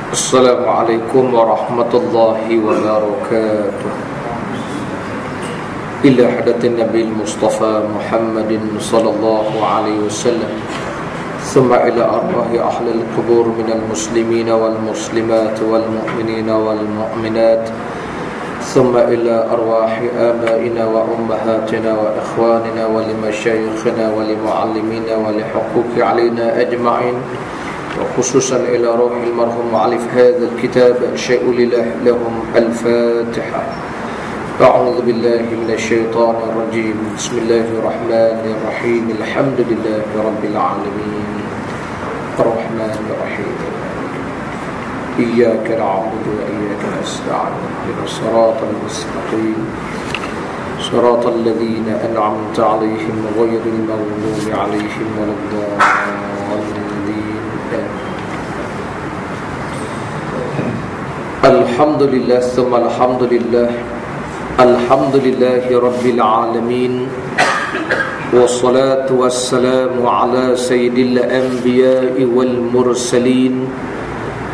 Assalamualaikum warahmatullahi wabarakatuh. Ila hadatin Nabi Mustafa Muhammadin sallallahu alaihi wasallam, thumma ila arwahi ahlil qubur minal muslimina wal muslimat wal mu'minina wal mu'minat, thumma ila arwahi abaina wa ummahatina wa ikhwanina wa limasyayikhina wa limuallimina wa lihuquqi alaina ajma'in, وخصوصا إلى روح المرحوم مؤلف هذا الكتاب شيء لله لهم الفاتحة. أعوذ بالله من الشيطان الرجيم. بسم الله الرحمن الرحيم. الحمد لله رب العالمين الرحمن الرحيم إياك نعبد وإياك نستعين اهدنا الصراط المستقيم صراط الذين أنعمت عليهم غير المغضوب عليهم ولا الضالين. Alhamdulillah thumma alhamdulillah, alhamdulillahi rabbil alamin, wassalatu wassalamu ala sayyidil anbiya'i wal mursalin,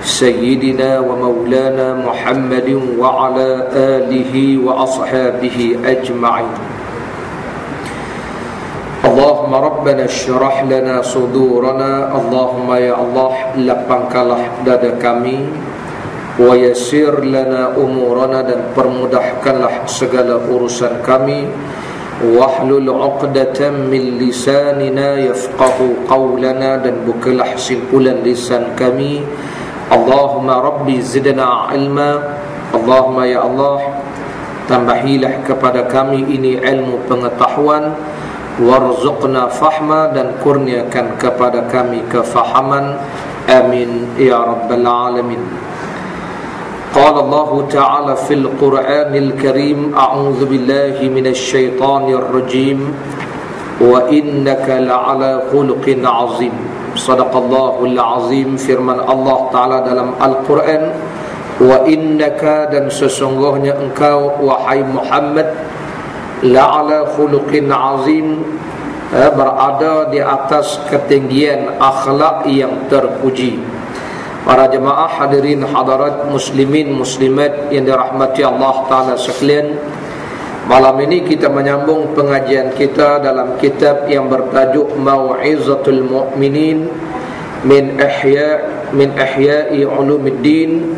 sayyidina wa maulana Muhammadin wa ala alihi wa ashabihi ajma'in. Allahumma rabbana syrah lana sudurana, Allahumma ya Allah lapangkanlah dada kami, wa yassir lana umurana dan permudahkanlah segala urusan kami, wahlul 'uqdatam min lisanina yafqahu qawlana dan bukalah simpulan lisan kami. Allahumma rabbi zidna ilma, Allahumma ya Allah tambahilah kepada kami ini ilmu pengetahuan, warzuqna fahma dan kurniakan kepada kami kefahaman, amin ya rabbal alamin. Qala Allah Ta'ala fil Qur'anil Karim, a'udzu billahi minasy syaithanir rajim, wa innaka la'ala khuluqin 'azim. Shadaqallahul 'azim. Firman Allah Ta'ala dalam Al-Qur'an, wa innaka dan sesungguhnya engkau wahai Muhammad la'ala khuluqin 'azim, berada di atas ketinggian akhlak yang terpuji. Para jemaah hadirin hadirat muslimin muslimat yang dirahmati Allah Ta'ala sekalian, malam ini kita menyambung pengajian kita dalam kitab yang bertajuk Mau'izatul Mu'minin min Ihya'i Ulumuddin,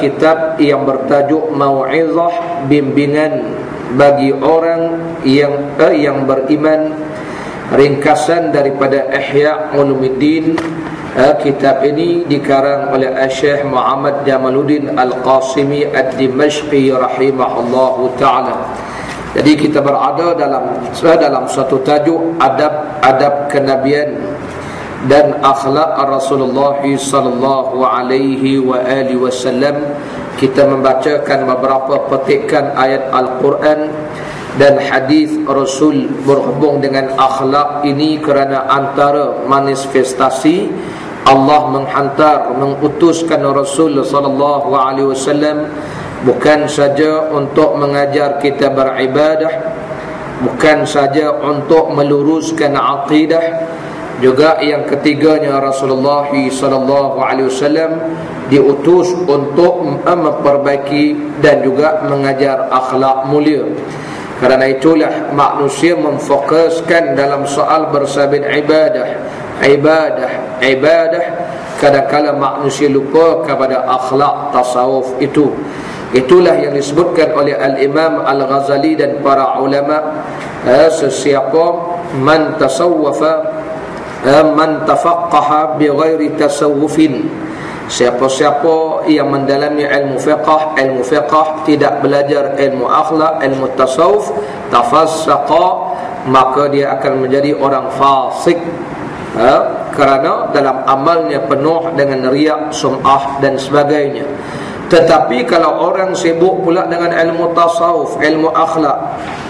kitab yang bertajuk Mau'izah, bimbingan bagi orang yang beriman, ringkasan daripada Ihya' Ulumuddin. Kitab ini dikarang oleh Syekh Muhammad Jamaluddin Al-Qasimi Ad-Dimashqi rahimahullahu ta'ala. Jadi kita berada dalam satu tajuk adab kenabian dan akhlak Rasulullah sallallahu alaihi wa alihi wasallam. Kita membacakan beberapa petikan ayat Al-Quran dan hadis Rasul berhubung dengan akhlak ini kerana antara manifestasi Allah mengutuskan Rasul sallallahu alaihi wasallam bukan saja untuk mengajar kita beribadah, bukan saja untuk meluruskan akidah, juga yang ketiganya Rasulullah sallallahu alaihi wasallam diutus untuk memperbaiki dan juga mengajar akhlak mulia. Kerana itulah manusia memfokuskan dalam soal bersabit ibadah. Kadang-kala manusia lupa kepada akhlak tasawuf itu. Itulah yang disebutkan oleh Al-Imam Al-Ghazali dan para ulama, sesiapa man tasawwafa man tafaqqaha bighairi tasawufin, siapa-siapa yang mendalami ilmu fiqh tidak belajar ilmu akhlak, ilmu tasawuf, tafassaqa, maka dia akan menjadi orang fasik. Kerana dalam amalnya penuh dengan riak, sum'ah dan sebagainya. Tetapi kalau orang sibuk pula dengan ilmu tasawuf, ilmu akhlak,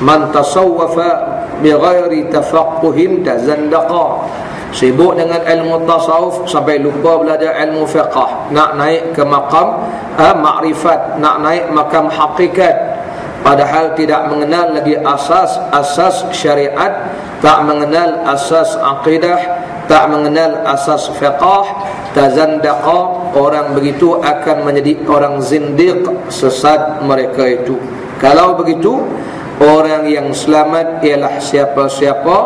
man tasawwafa bighairi tafaqquhin tazandaqa, sibuk dengan ilmu tasawuf sampai lupa belajar ilmu fiqh, nak naik ke maqam ma'rifat, nak naik makam hakikat, padahal tidak mengenal lagi asas syariat, tak mengenal asas akidah, tak mengenal asas fiqh, tazandaqa, orang begitu akan menjadi orang zindiq, sesat mereka itu. Kalau begitu, orang yang selamat ialah siapa-siapa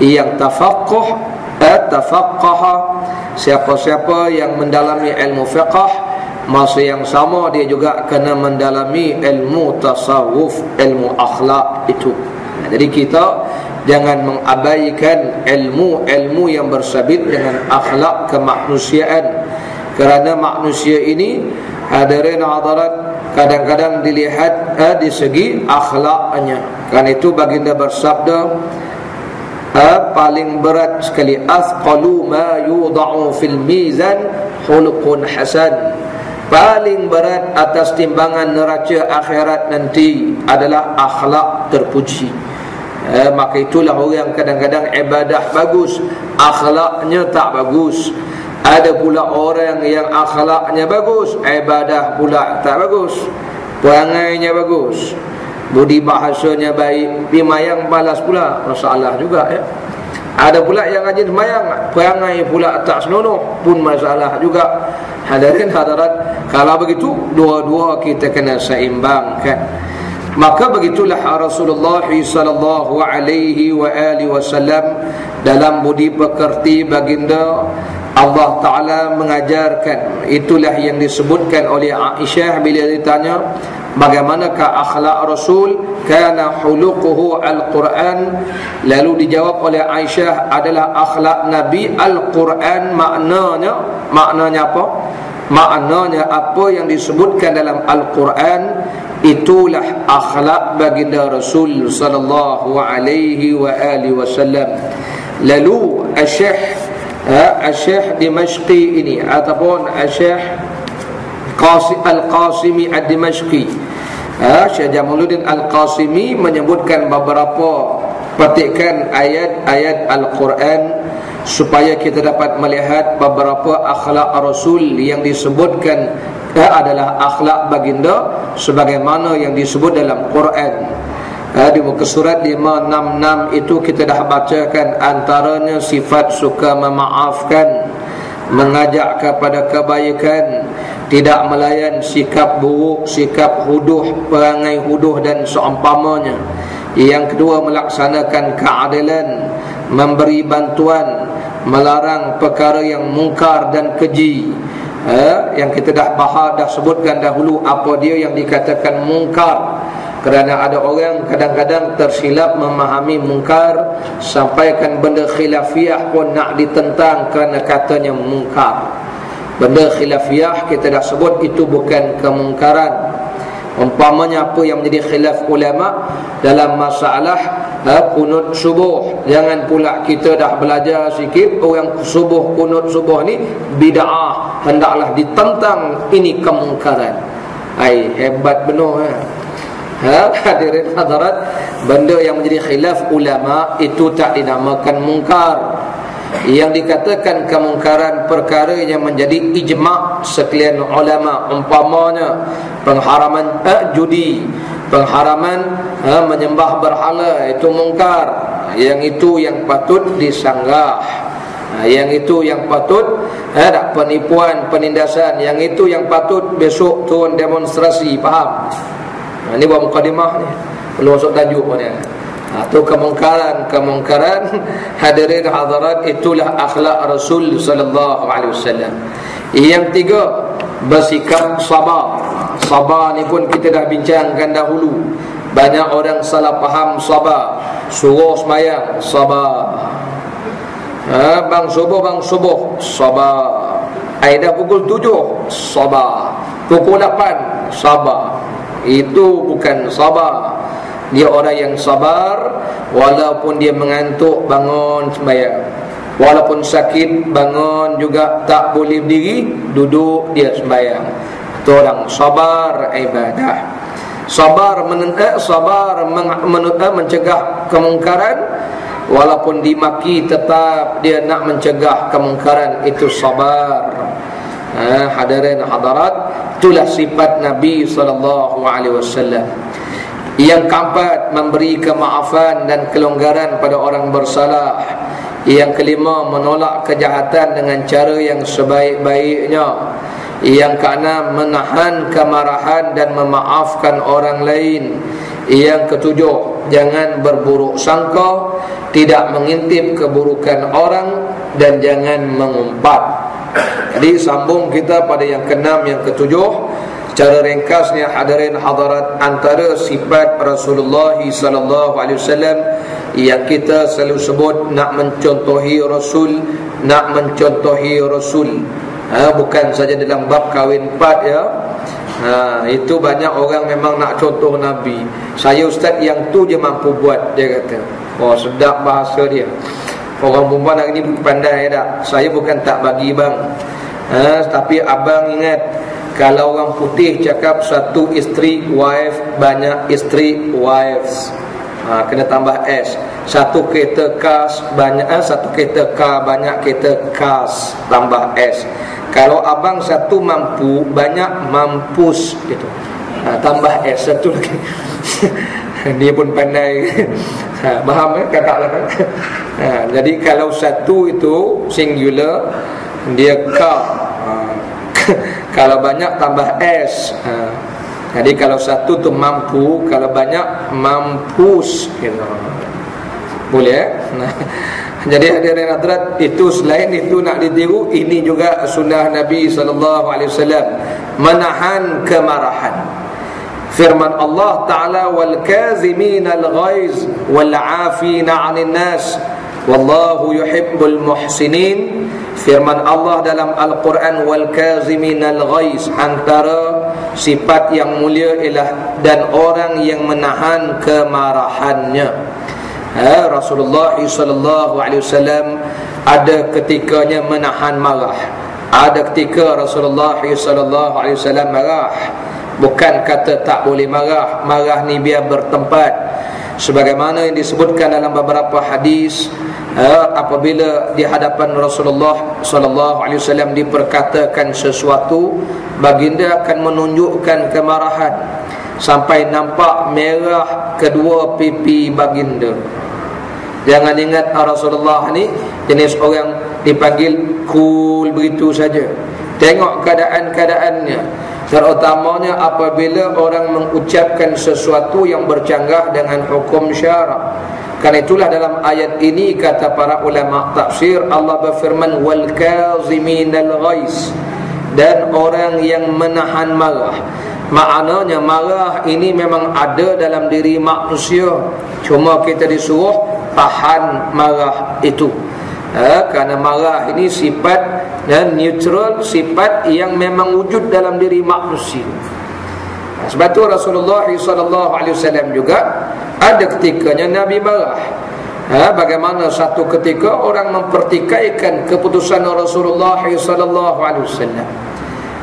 yang tafaqqaha, siapa-siapa yang mendalami ilmu fiqh, masa yang sama dia juga kena mendalami ilmu tasawuf, ilmu akhlak itu. Jadi kita jangan mengabaikan ilmu yang bersabit dengan akhlak kemanusiaan, kerana manusia ini hadirin hadirat kadang-kadang dilihat di segi akhlaknya. Karena itu baginda bersabda, paling berat sekali, athqalu ma yudha'u fil mizan khuluqun hasan. Paling berat atas timbangan neraca akhirat nanti adalah akhlak terpuji. Maka itulah orang kadang-kadang ibadah bagus, akhlaknya tak bagus. Ada pula orang yang akhlaknya bagus, ibadah pula tak bagus. Perangainya bagus, budi bahasanya baik, bimayang balas pula, masalah juga ya. Ada pula yang rajin semayang, perangai pula tak senonoh, pun masalah juga. Hadirin hadirat, kalau begitu dua-dua kita kena seimbangkan. Maka begitulah Rasulullah sallallahu alaihi wasallam dalam budi pekerti baginda Allah Ta'ala mengajarkan. Itulah yang disebutkan oleh Aisyah bila ditanya bagaimanakah akhlak Rasul, kana huluquhu al-Quran. Lalu dijawab oleh Aisyah adalah akhlak Nabi Al-Quran. Maknanya apa? Maknanya apa yang disebutkan dalam Al-Quran, itulah akhlak baginda Rasul sallallahu alaihi wasallam. Lalu Syekh Dimashqi ini ataupun Syekh Al-Qasimi Ad-Dimashqi, Syekh Jamaluddin Al-Qasimi menyebutkan beberapa petikan ayat-ayat Al-Quran supaya kita dapat melihat beberapa akhlak Rasul yang disebutkan adalah akhlak baginda sebagaimana yang disebut dalam Quran. Di muka surat 566 itu kita dah bacakan, antaranya sifat suka memaafkan, mengajak kepada kebaikan, tidak melayan sikap buruk, sikap huduh, perangai huduh dan seumpamanya. Yang kedua, melaksanakan keadilan, memberi bantuan, melarang perkara yang mungkar dan keji. Yang kita dah sebutkan dahulu apa dia yang dikatakan mungkar. Kerana ada orang kadang-kadang tersilap memahami mungkar, sampaikan benda khilafiyah pun nak ditentang kerana katanya mungkar. Benda khilafiyah kita dah sebut itu bukan kemungkaran. Umpamanya apa yang menjadi khilaf ulama dalam masalah kunut subuh. Jangan pula kita dah belajar sikit, orang subuh, kunut subuh ni bid'ah, hendaklah ditentang, ini kemungkaran. Hebat benar hadirin hadirat, benda yang menjadi khilaf ulama itu tak dinamakan mungkar. Yang dikatakan kemungkaran perkara yang menjadi ijma' sekalian ulama. Umpamanya pengharaman judi, pengharaman menyembah berhala, itu mungkar. Yang itu yang patut disanggah, yang itu yang patut ada penipuan, penindasan. Yang itu yang patut besok turun demonstrasi. Faham? Ini buat mukadimah ni, perlu masuk tajuk ni. Itu kemungkaran hadirin hadirat, itulah akhlak Rasul sallallahu alaihi wasallam. Yang tiga, bersikap sabar. Sabar ni pun kita dah bincangkan dahulu. Banyak orang salah faham sabar. Suruh sembahyang, sabar. Bang subuh, sabar. Dah pukul 7, sabar. Pukul 8, sabar. Itu bukan sabar. Dia orang yang sabar walaupun dia mengantuk, bangun sembahyang. Walaupun sakit, bangun juga, tak boleh berdiri, duduk dia sembahyang. Itu orang sabar ibadah. Sabar mencegah kemungkaran, walaupun dimaki tetap dia nak mencegah kemungkaran. Itu sabar. Hadirin hadirat, itulah sifat Nabi SAW. Yang keempat, memberi kemaafan dan kelonggaran pada orang bersalah. Yang kelima, menolak kejahatan dengan cara yang sebaik-baiknya. Yang keenam, menahan kemarahan dan memaafkan orang lain. Yang ketujuh, jangan berburuk sangka, tidak mengintip keburukan orang, dan jangan mengumpat. Jadi sambung kita pada yang keenam, yang ketujuh. Secara ringkasnya hadirin hadirat, antara sifat Rasulullah sallallahu alaihi wasallam yang kita selalu sebut nak mencontohi Rasul, nak mencontohi Rasul. Bukan saja dalam bab kahwin 4 ya. Itu banyak orang memang nak contoh Nabi. Saya ustaz yang tu je mampu buat, dia kata. Oh, sedap bahasa dia. Orang perempuan hari ni pandai tak? Saya bukan tak bagi bang. Tapi abang ingat, kalau orang putih cakap satu isteri wife, banyak isteri wives. Kena tambah S. Satu kereta cars, banyak satu kereta car, banyak kereta cars, tambah S. Kalau abang satu mampu, banyak mampus gitu. Tambah S satu lagi. Dia pun pandai. Faham kakak lah kan? Jadi kalau satu itu singular, dia car. Kalau banyak tambah S. Jadi kalau satu tu mampu, kalau banyak mampus gitu. Boleh Jadi hadirin hadirat, itu selain itu nak ditiru, ini juga sunnah Nabi sallallahu alaihi wasallam, menahan kemarahan. Firman Allah Ta'ala, wal kazimin al-ghaiz wal 'afina 'anil nas wallahu yuhibbul muhsinin. Firman Allah dalam Al-Quran, wal kazimin al-ghaiz, antara sifat yang mulia ialah dan orang yang menahan kemarahannya. Rasulullah sallallahu alaihi wasallam ada ketikanya menahan marah. Ada ketika Rasulullah sallallahu alaihi wasallam marah. Bukan kata tak boleh marah, marah ni biar bertempat. Sebagaimana yang disebutkan dalam beberapa hadis, apabila di hadapan Rasulullah sallallahu alaihi wasallam diperkatakan sesuatu, baginda akan menunjukkan kemarahan sampai nampak merah kedua pipi baginda. Jangan ingat Rasulullah ni jenis orang dipanggil cool begitu saja. Tengok keadaan-keadaannya, terutamanya apabila orang mengucapkan sesuatu yang bercanggah dengan hukum syarak. Karena itulah dalam ayat ini kata para ulama tafsir, Allah berfirman wal kaziminal ghaiz, dan orang yang menahan marah. Maknanya marah ini memang ada dalam diri manusia, cuma kita disuruh tahan marah itu. Kerana marah ini sifat dan neutral, sifat yang memang wujud dalam diri manusia. Sebab itu Rasulullah SAW juga ada ketikanya Nabi marah. Bagaimana satu ketika orang mempertikaikan keputusan Rasulullah SAW.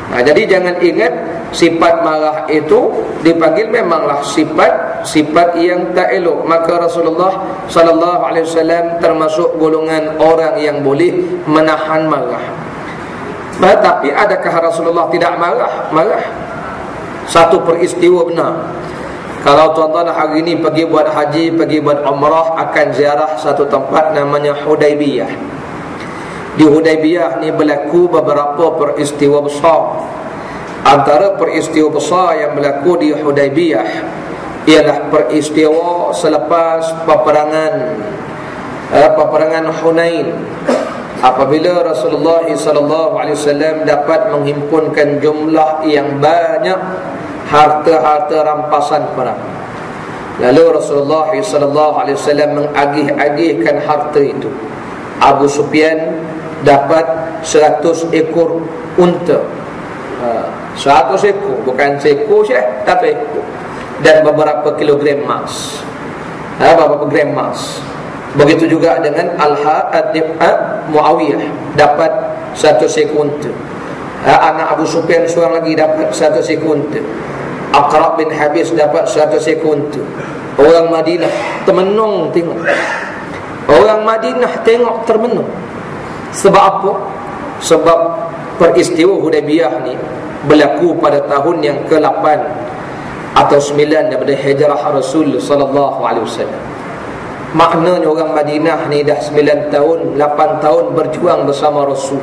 Jadi jangan ingat sifat marah itu dipanggil memanglah sifat yang tak elok. Maka Rasulullah SAW termasuk golongan orang yang boleh menahan marah. Tapi adakah Rasulullah tidak marah? Marah. Satu peristiwa benar. Kalau tuan-tuan hari ini pergi buat haji, pergi buat umrah, akan ziarah satu tempat namanya Hudaybiyah. Di Hudaybiyah ni berlaku beberapa peristiwa besar. Antara peristiwa besar yang berlaku di Hudaybiyah ialah peristiwa selepas peperangan Hunain. Apabila Rasulullah SAW dapat menghimpunkan jumlah yang banyak harta-harta rampasan perang, lalu Rasulullah SAW mengagih-agihkan harta itu. Abu Sufyan dapat 100 ekor unta, 100 ekor, bukan seekor syekh, tapi ekor, dan beberapa kilogram emas, beberapa gram emas. Begitu juga dengan Muawiyah dapat 100 ekor unta. Anak Abu Sufyan seorang lagi dapat 100 ekor unta. Aqra' bin Habis dapat 100 ekor unta. Orang Madinah termenung tengok. Orang Madinah tengok termenung. Sebab apa? Sebab peristiwa Hudaybiyah ni berlaku pada tahun yang ke-8 atau 9 daripada hijrah Rasul sallallahu alaihi wasallam. Maknanya orang Madinah ni dah 9 tahun 8 tahun berjuang bersama Rasul.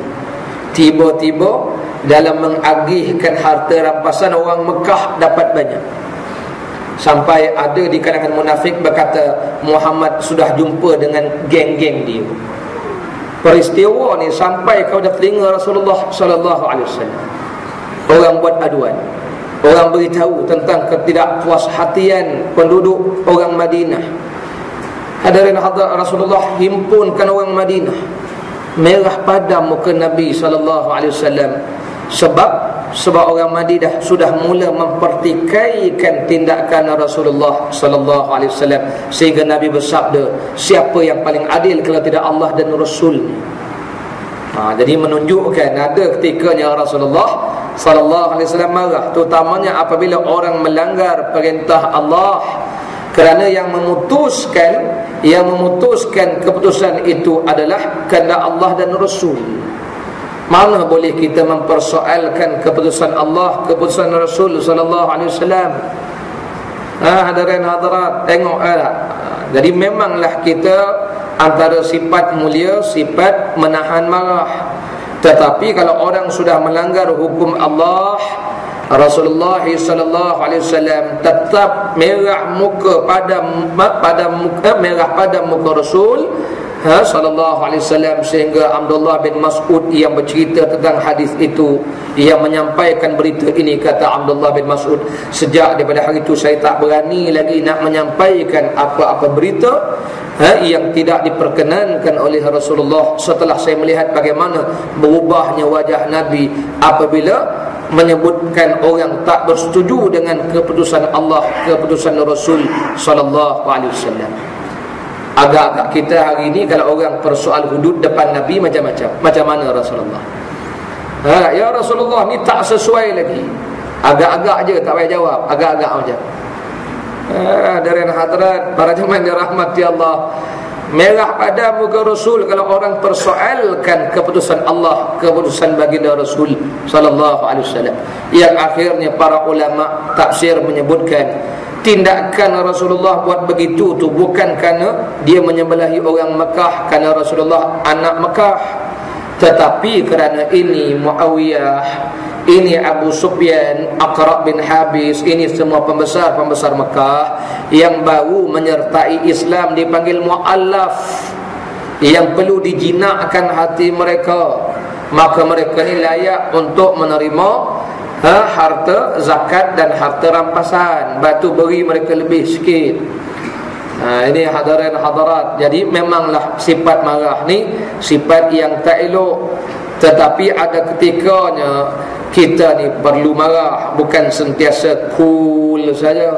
Tiba-tiba dalam mengagihkan harta rampasan, orang Mekah dapat banyak. Sampai ada di kalangan munafik berkata Muhammad sudah jumpa dengan geng-geng dia. Peristiwa ni sampai kepada telinga Rasulullah sallallahu alaihi wasallam. Orang buat aduan, orang beritahu tentang ketidakpuashatian penduduk orang Madinah. Hadirin hadirat Rasulullah himpunkan orang Madinah, merah padam muka Nabi sallallahu alaihi wasallam sebab orang Madinah sudah mula mempertikaikan tindakan Rasulullah sallallahu alaihi wasallam, sehingga Nabi bersabda, siapa yang paling adil kalau tidak Allah dan Rasul. Jadi menunjukkan ada ketikanya Rasulullah sallallahu alaihi wasallam marah, terutamanya apabila orang melanggar perintah Allah, kerana yang memutuskan keputusan itu adalah kehendak Allah dan Rasul. Mana boleh kita mempersoalkan keputusan Allah, keputusan Rasul sallallahu alaihi wasallam? Hadirin hadirat, tengoklah. Jadi memanglah kita antara sifat mulia, sifat menahan marah. Tetapi kalau orang sudah melanggar hukum Allah, Rasulullah sallallahu alaihi wasallam tetap merah pada muka Rasul sallallahu alaihi wasallam, sehingga Abdullah bin Mas'ud yang bercerita tentang hadis itu, ia menyampaikan berita ini. Kata Abdullah bin Mas'ud, sejak daripada hari itu saya tak berani lagi nak menyampaikan apa-apa berita yang tidak diperkenankan oleh Rasulullah, setelah saya melihat bagaimana berubahnya wajah Nabi apabila menyebutkan orang tak bersetuju dengan keputusan Allah, keputusan Rasul sallallahu alaihi wasallam. Agak-agak kita hari ini kalau orang persoal hudud depan Nabi macam-macam. Macam mana Rasulullah? Ya Rasulullah ni tak sesuai lagi. Agak-agak je, tak payah jawab. Agak-agak macam. Dari hadirat para jemaah yang dirahmati Allah, merah pada muka Rasul kalau orang persoalkan keputusan Allah, keputusan baginda Rasul sallallahu alaihi wasallam. Yang akhirnya para ulama tafsir menyebutkan tindakan Rasulullah buat begitu tu bukan kerana dia menyembelahi orang Mekah, kerana Rasulullah anak Mekah, tetapi kerana ini Muawiyah, ini Abu Sufyan, Aqra' bin Habis, ini semua pembesar-pembesar Mekah yang baru menyertai Islam, dipanggil mu'allaf, yang perlu dijinakkan hati mereka. Maka mereka ni layak untuk menerima harta zakat dan harta rampasan. Batu beri mereka lebih sikit. Ini hadirin hadirat. Jadi memanglah sifat marah ni sifat yang tak elok, tetapi ada ketikanya kita ni perlu marah, bukan sentiasa cool saja.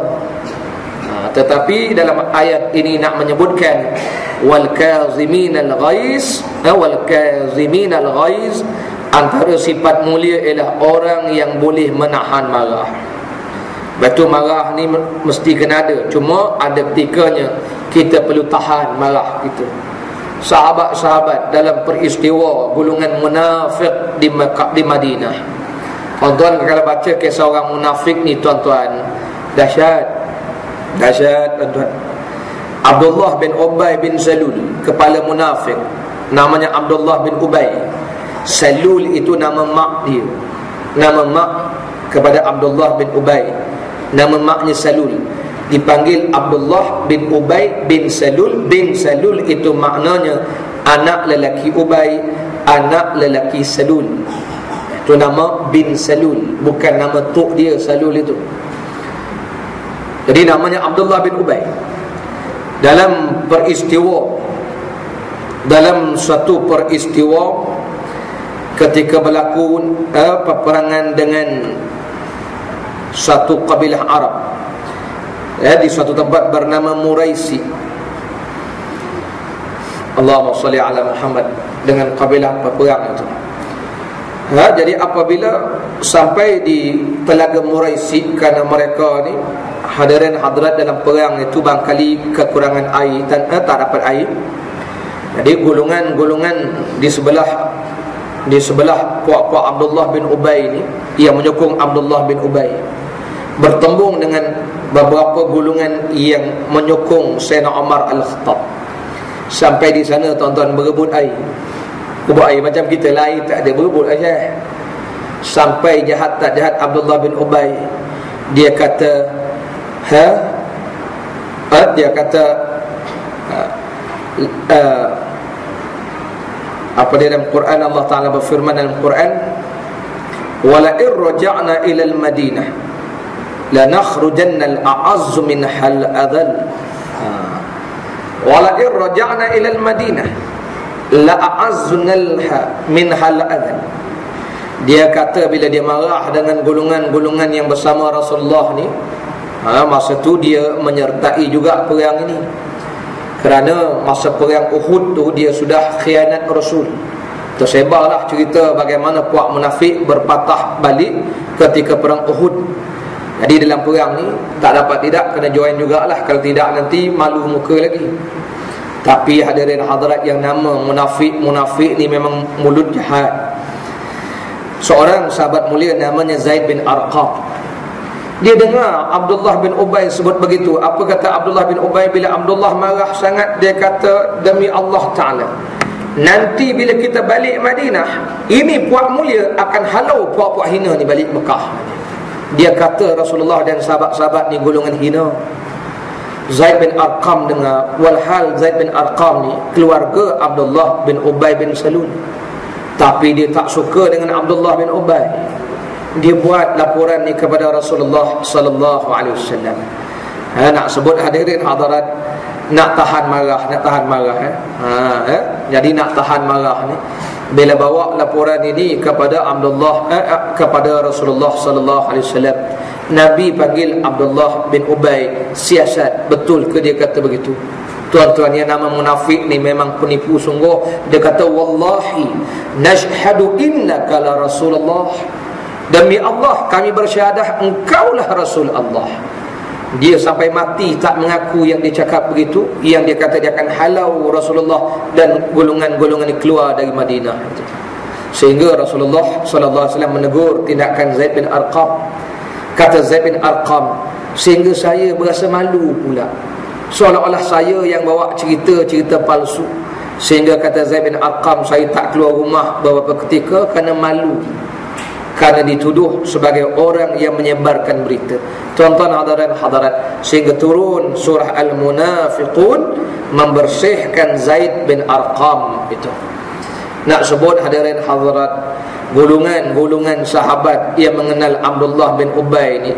Tetapi dalam ayat ini nak menyebutkan wal kaziminal ghaiz, antara sifat mulia ialah orang yang boleh menahan marah. Betul, marah ni mesti kena ada, cuma ada ketikanya kita perlu tahan marah kita. Sahabat-sahabat dalam peristiwa golongan munafik di Mekah, di Madinah, tuan-tuan kalau baca kisah orang munafik ni tuan-tuan, dahsyat tuan-tuan. Abdullah bin Ubay bin Salul, kepala munafik, namanya Abdullah bin Ubay. Salul itu nama mak dia, nama mak kepada Abdullah bin Ubay, nama maknya Salul, dipanggil Abdullah bin Ubay bin Salul. Bin Salul itu maknanya anak lelaki Ubay, anak lelaki Salul. Itu nama bin Salul, bukan nama tok dia Salul itu. Jadi namanya Abdullah bin Ubay. Dalam suatu peristiwa ketika berlaku peperangan dengan satu kabilah Arab, di suatu tempat bernama Muraisi. Allahumma salli ala Muhammad, dengan kabilah peperang itu. Jadi apabila sampai di Telaga Muraisi, kerana mereka ni hadirin hadirat dalam perang itu barangkali kekurangan air, tak dapat air. Jadi golongan-golongan di sebelah puak-puak Abdullah bin Ubay ni, yang menyokong Abdullah bin Ubay, bertembung dengan beberapa golongan yang menyokong Sayyidina Umar Al-Khattab. Sampai di sana tuan-tuan berebut air. Berebut air macam kita lah, air tak ada, berebut aja. Sampai jahat tak jahat Abdullah bin Ubay, dia kata apa dia dalam Quran, Allah Ta'ala berfirman dalam Quran, wala in raja'na ila al-Madinah lanakhrujanna al-a'azzu minhal adhal. Wala in raja'na ila al-Madinah la'azzuna minhal adhal. Dia kata bila dia marah dengan golongan-golongan yang bersama Rasulullah ni, masa tu dia menyertai juga perang ini. Kerana masa perang Uhud tu dia sudah khianat Rasul. Tersebarlah cerita bagaimana puak munafik berpatah balik ketika perang Uhud. Jadi dalam perang ni tak dapat tidak kena join jugalah, kalau tidak nanti malu muka lagi. Tapi hadirin hadirat yang nama munafik ni memang mulut jahat. Seorang sahabat mulia namanya Zaid bin Arqam, dia dengar Abdullah bin Ubay sebut begitu. Apa kata Abdullah bin Ubay bila Abdullah marah sangat? Dia kata, demi Allah Ta'ala, nanti bila kita balik Madinah, ini puak mulia akan halau puak-puak hina ni balik Mekah. Dia kata Rasulullah dan sahabat-sahabat ni golongan hina. Zaid bin Arqam dengar, walhal Zaid bin Arqam ni keluarga Abdullah bin Ubay bin Salul, tapi dia tak suka dengan Abdullah bin Ubay. Dia buat laporan ni kepada Rasulullah sallallahu alaihi wasallam. Nak sebut hadirin hadirat, nak tahan marah. Jadi nak tahan marah ni, bila bawa laporan ini kepada Abdullah kepada Rasulullah sallallahu alaihi wasallam, Nabi panggil Abdullah bin Ubay, siasat betul ke dia kata begitu? Tuan-tuan, yang nama munafik ni memang penipu sungguh. Dia kata, wallahi nashhadu innaka la Rasulullah, demi Allah kami bersyahadah engkaulah Rasul Allah. Dia sampai mati tak mengaku yang dia cakap begitu, yang dia kata dia akan halau Rasulullah dan golongan-golongan ini keluar dari Madinah. Sehingga Rasulullah sallallahu alaihi wasallam menegur tindakan Zaid bin Arqam. Kata Zaid bin Arqam, sehingga saya berasa malu pula, seolah-olah saya yang bawa cerita-cerita palsu. Sehingga kata Zaid bin Arqam, saya tak keluar rumah beberapa ketika kerana malu, kerana dituduh sebagai orang yang menyebarkan berita. Tuan-tuan hadirin hadirat, sehingga turun surah Al-Munafiqun membersihkan Zaid bin Arqam itu. Nak sebut hadirin hadirat, golongan-golongan sahabat yang mengenal Abdullah bin Ubay ni,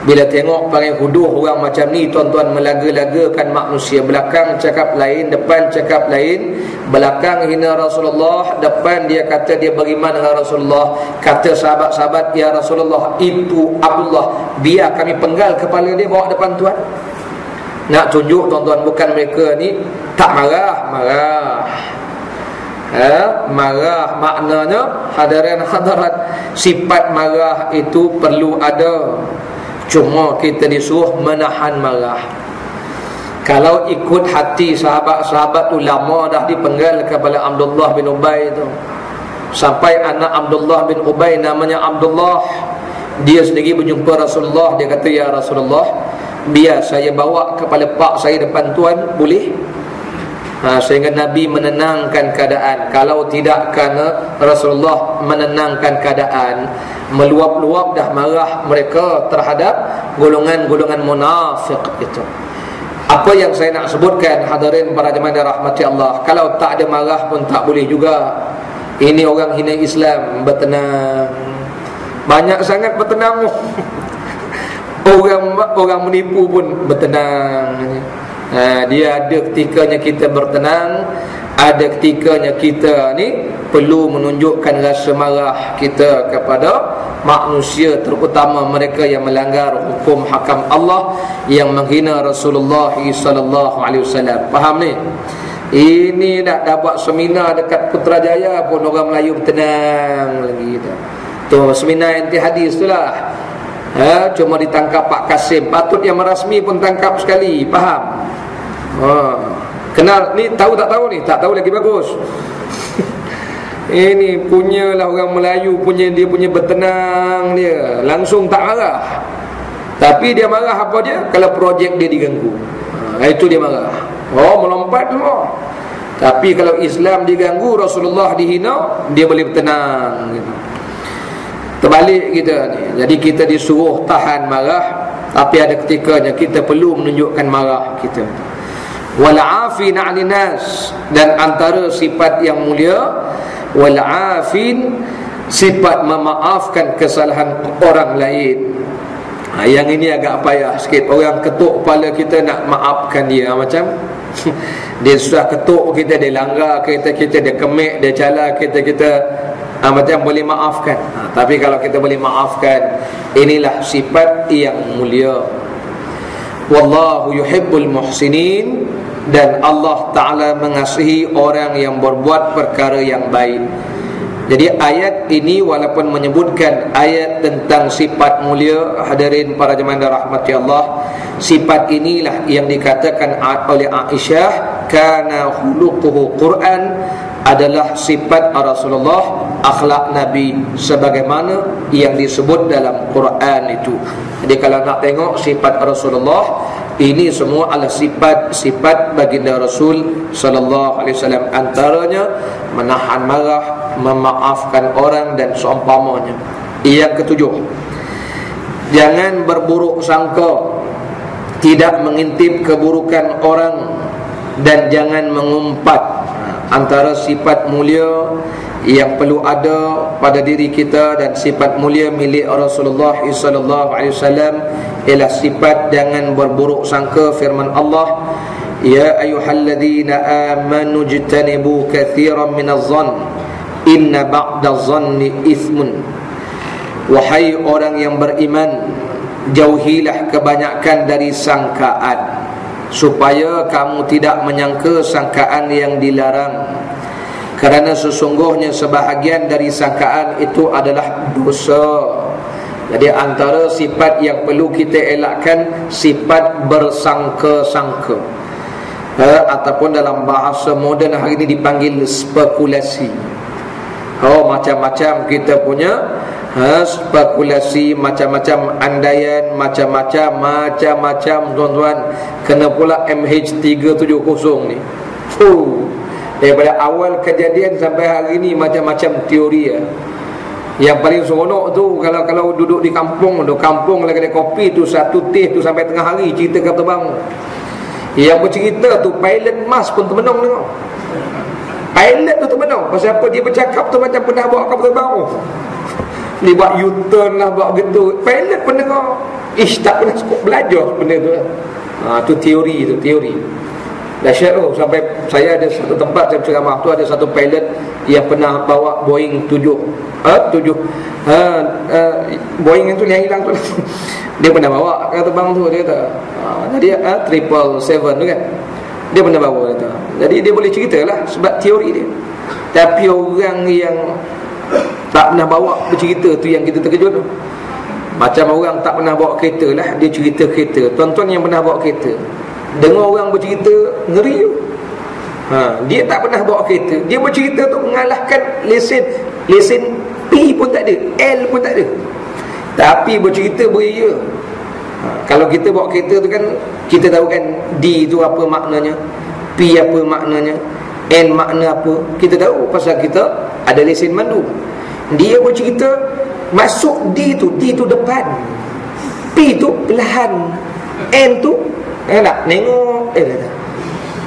bila tengok pakai huduh orang macam ni, tuan-tuan, melaga-lagakan manusia. Belakang cakap lain, depan cakap lain. Belakang hina Rasulullah, depan dia kata dia beriman dengan Rasulullah. Kata sahabat-sahabat, ya Rasulullah, itu Abdullah, biar kami penggal kepala dia bawa depan tuan. Nak tunjuk tuan-tuan, bukan mereka ni tak marah. Marah maknanya hadirin hadirat, sifat marah itu perlu ada. Cuma kita disuruh menahan marah. Kalau ikut hati sahabat-sahabat tu, lama dah dipenggal kepada Abdullah bin Ubay tu. Sampai anak Abdullah bin Ubay namanya Abdullah, dia sendiri berjumpa Rasulullah. Dia kata, ya Rasulullah, biar saya bawa kepala pak saya depan tuan, boleh? Sehingga Nabi menenangkan keadaan. Kalau tidak kerana Rasulullah menenangkan keadaan, meluap-luap dah marah mereka terhadap golongan-golongan munafik itu. Apa yang saya nak sebutkan, hadirin para jemaah dirahmati Allah, kalau tak ada marah pun tak boleh juga. Ini orang hina Islam, bertenang. Banyak sangat bertenang. Orang menipu pun bertenang. Dia ada ketikanya kita bertenang, ada ketikanya kita ni perlu menunjukkan rasa marah kita kepada manusia, terutama mereka yang melanggar hukum hakam Allah, yang menghina Rasulullah sallallahu alaihi wasallam. Faham ni? Ini dah buat seminar dekat Putrajaya pun orang Melayu bertenang lagi tu. Seminar anti hadis tu lah. Cuma ditangkap Pak Kasim. Patut yang merasmi pun tangkap sekali. Faham? Kenal ni, tahu tak tahu ni? Tak tahu lagi bagus. Ini punyalah orang Melayu punya, dia punya bertenang dia. Langsung tak marah. Tapi dia marah apa dia? Kalau projek dia diganggu. Itu dia marah. Melompat semua. Tapi kalau Islam diganggu, Rasulullah dihina, dia boleh bertenang gitu. Terbalik kita ni. Jadi kita disuruh tahan marah, tapi ada ketikanya kita perlu menunjukkan marah kita. Wal 'afin 'anil nas, dan antara sifat yang mulia wal 'afin, sifat memaafkan kesalahan orang lain. Yang ini agak payah sikit. Orang ketuk kepala kita nak maafkan dia, macam dia susah ketuk kita, dia langgar kereta kita, dia kemek, dia cala kita macam boleh maafkan. Tapi kalau kita boleh maafkan, inilah sifat yang mulia. Wallahu yuhibbul muhsinin, dan Allah Ta'ala mengasihi orang yang berbuat perkara yang baik. Jadi ayat ini walaupun menyebutkan ayat tentang sifat mulia, hadirin para jemaah rahmati Allah, sifat inilah yang dikatakan oleh Aisyah, kana khuluquhu Quran, adalah sifat Rasulullah, akhlak Nabi sebagaimana yang disebut dalam Quran itu. Jadi kalau nak tengok sifat Rasulullah, ini semua adalah sifat baginda Rasul sallallahu alaihi wasallam. Antaranya menahan marah, memaafkan orang dan seumpamanya. Yang ketujuh, jangan berburuk sangka, tidak mengintip keburukan orang, dan jangan mengumpat. Antara sifat mulia yang perlu ada pada diri kita dan sifat mulia milik Rasulullah sallallahu alaihi wasallam ialah sifat jangan berburuk sangka. Firman Allah, ya ayyuhalladzina amanu jtanibu katsiran minadh-dhann inna ba'dadh-dhanni itsmun. Wahai orang yang beriman, jauhilah kebanyakan dari sangkaan, supaya kamu tidak menyangka sangkaan yang dilarang, kerana sesungguhnya sebahagian dari sangkaan itu adalah dosa. Jadi antara sifat yang perlu kita elakkan, sifat bersangka-sangka, ataupun dalam bahasa moden hari ini dipanggil spekulasi. Macam-macam kita punya spekulasi, macam-macam andaian, macam-macam tuan-tuan. Kena pula MH370 ni. Daripada awal kejadian sampai hari ni macam-macam teori ya. Yang paling seronok tu kalau duduk di kampung tu, kampung lagi ada kopi tu, satu teh tu sampai tengah hari cerita kapten bang. Yang bercerita tu pilot mas pun termenung tengok. Pilot tu termenung. Pasal apa? Dia bercakap tu macam pernah bawa kapten bang. Dia buat U-turn lah, buat gitu. Pilot pun dengar. Tak pernah cukup belajar benda tu. Tu teori tu, teori. Dahsyat tu. Sampai saya ada satu tempat saya berceramah tu, ada satu pilot yang pernah bawa Boeing 7 Boeing yang tu yang hilang tu. Dia pernah bawa kata bang tu, dia kata. Jadi 777 tu kan. Dia pernah bawa kata. Jadi dia boleh ceritalah sebab teori dia. Tapi orang yang tak pernah bawa bercerita tu yang kita terkejut tu. Macam orang tak pernah bawa kereta lah, dia cerita kereta. Tuan-tuan yang pernah bawa kereta, dengar orang bercerita ngeri tu. Dia tak pernah bawa kereta, dia bercerita tu mengalahkan lesen P pun tak ada, L pun tak ada, tapi bercerita beria. Kalau kita bawa kereta tu kan, kita tahu kan D tu apa maknanya, P apa maknanya, N makna apa, kita tahu pasal kita ada lesen mandu. Dia bercerita masuk D tu depan, P tu belahan, N tu nak tengok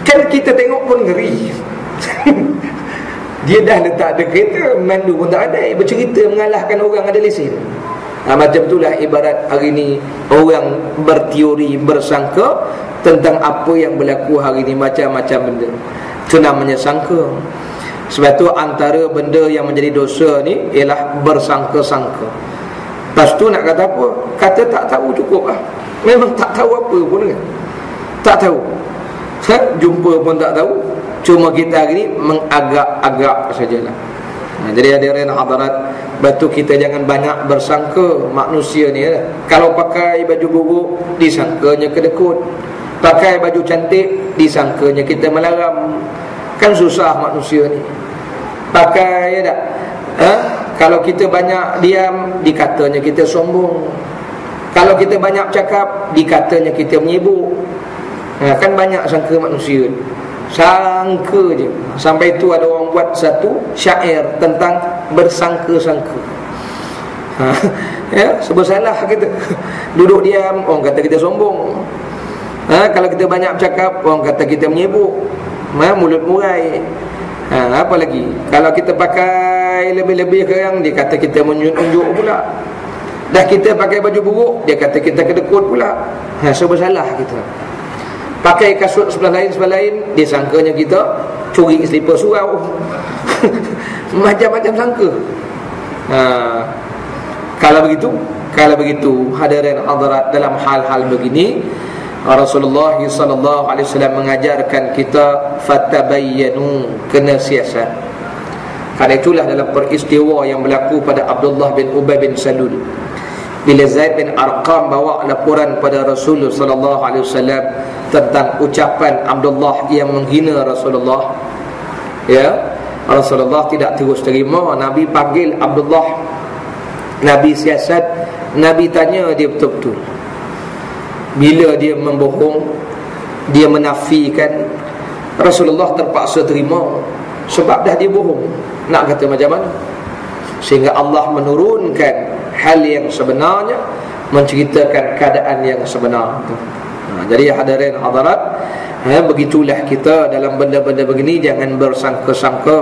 kan kita tengok pun ngeri. Dia dah letak ada kereta, mandu pun tak ada, bercerita mengalahkan orang ada lesen. Macam itulah ibarat hari ni orang berteori, bersangka tentang apa yang berlaku hari ni, macam-macam benda. Itu namanya sangka. Sebab tu antara benda yang menjadi dosa ni ialah bersangka-sangka. Lepas tu nak kata apa? Kata tak tahu cukup lah. Memang tak tahu apa pun kan? Tak tahu. Jumpa pun tak tahu. Cuma kita hari ni mengagak-agak sajalah. Jadi hadirin hadirat, batu kita jangan banyak bersangka manusia ni lah. Kalau pakai baju buruk, disangkanya kedekut. Pakai baju cantik, disangkanya kita melaram. Kan susah manusia ni. Pakai tak? Kalau kita banyak diam, dikatanya kita sombong. Kalau kita banyak cakap, dikatanya kita menyibuk. Kan banyak sangka manusia ni. Sangka je. Sampai itu ada orang buat satu syair tentang bersangka-sangka. Ya, sebab salah kita. Duduk diam, orang kata kita sombong. Kalau kita banyak bercakap, orang kata kita menyibuk. Mulut murai. Apa lagi? Kalau kita pakai lebih-lebih sekarang, dia kata kita menunjuk pula. Dah kita pakai baju buruk, dia kata kita kedekut pula. Sebab salah kita. Pakai kasut sebelah lain, dia sangkanya kita curi selipar surau. Macam-macam sangka. Kalau begitu hadirin hadirat, dalam hal-hal begini Rasulullah sallallahu alaihi wasallam mengajarkan kita fatabayyanu, kena siasat. Karena itulah dalam peristiwa yang berlaku pada Abdullah bin Ubay bin Salul, bila Zaid bin Arqam bawa laporan pada Rasulullah sallallahu alaihi wasallam tentang ucapan Abdullah yang menghina Rasulullah, ya, Rasulullah tidak terus terima. Nabi panggil Abdullah, Nabi siasat, Nabi tanya dia betul-betul. Bila dia membohong, dia menafikan, Rasulullah terpaksa terima sebab dah dia bohong. Nak kata macam mana? Sehingga Allah menurunkan hal yang sebenarnya, menceritakan keadaan yang sebenar itu. Jadi hadirin hadirat, begitulah kita dalam benda-benda begini, jangan bersangka-sangka.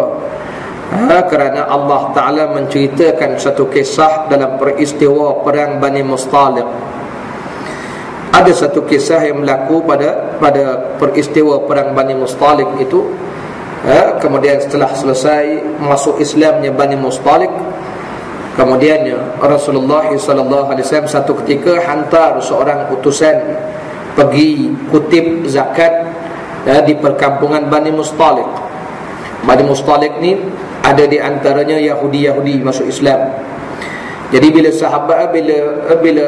Kerana Allah Ta'ala menceritakan satu kisah dalam peristiwa perang Bani Mustaliq. Ada satu kisah yang berlaku pada peristiwa perang Bani Mustaliq itu. Kemudian setelah selesai masuk Islamnya Bani Mustaliq, kemudiannya Rasulullah SAW satu ketika hantar seorang utusan pergi kutip zakat di perkampungan Bani Mustaliq. Bani Mustaliq ni ada di antaranya Yahudi masuk Islam. Jadi bila sahabat bila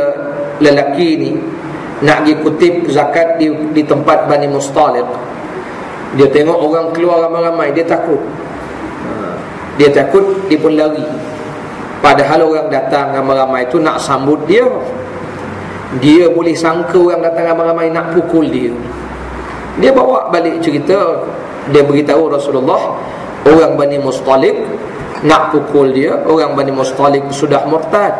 lelaki ni nak pergi kutip zakat di tempat Bani Mustaliq, dia tengok orang keluar ramai-ramai, dia takut. Dia pun lari. Padahal orang datang ramai-ramai itu nak sambut dia. Dia boleh sangka orang datang ramai-ramai nak pukul dia. Dia bawa balik cerita, dia beritahu Rasulullah, orang Bani Mustaliq nak pukul dia. Orang Bani Mustaliq sudah murtad.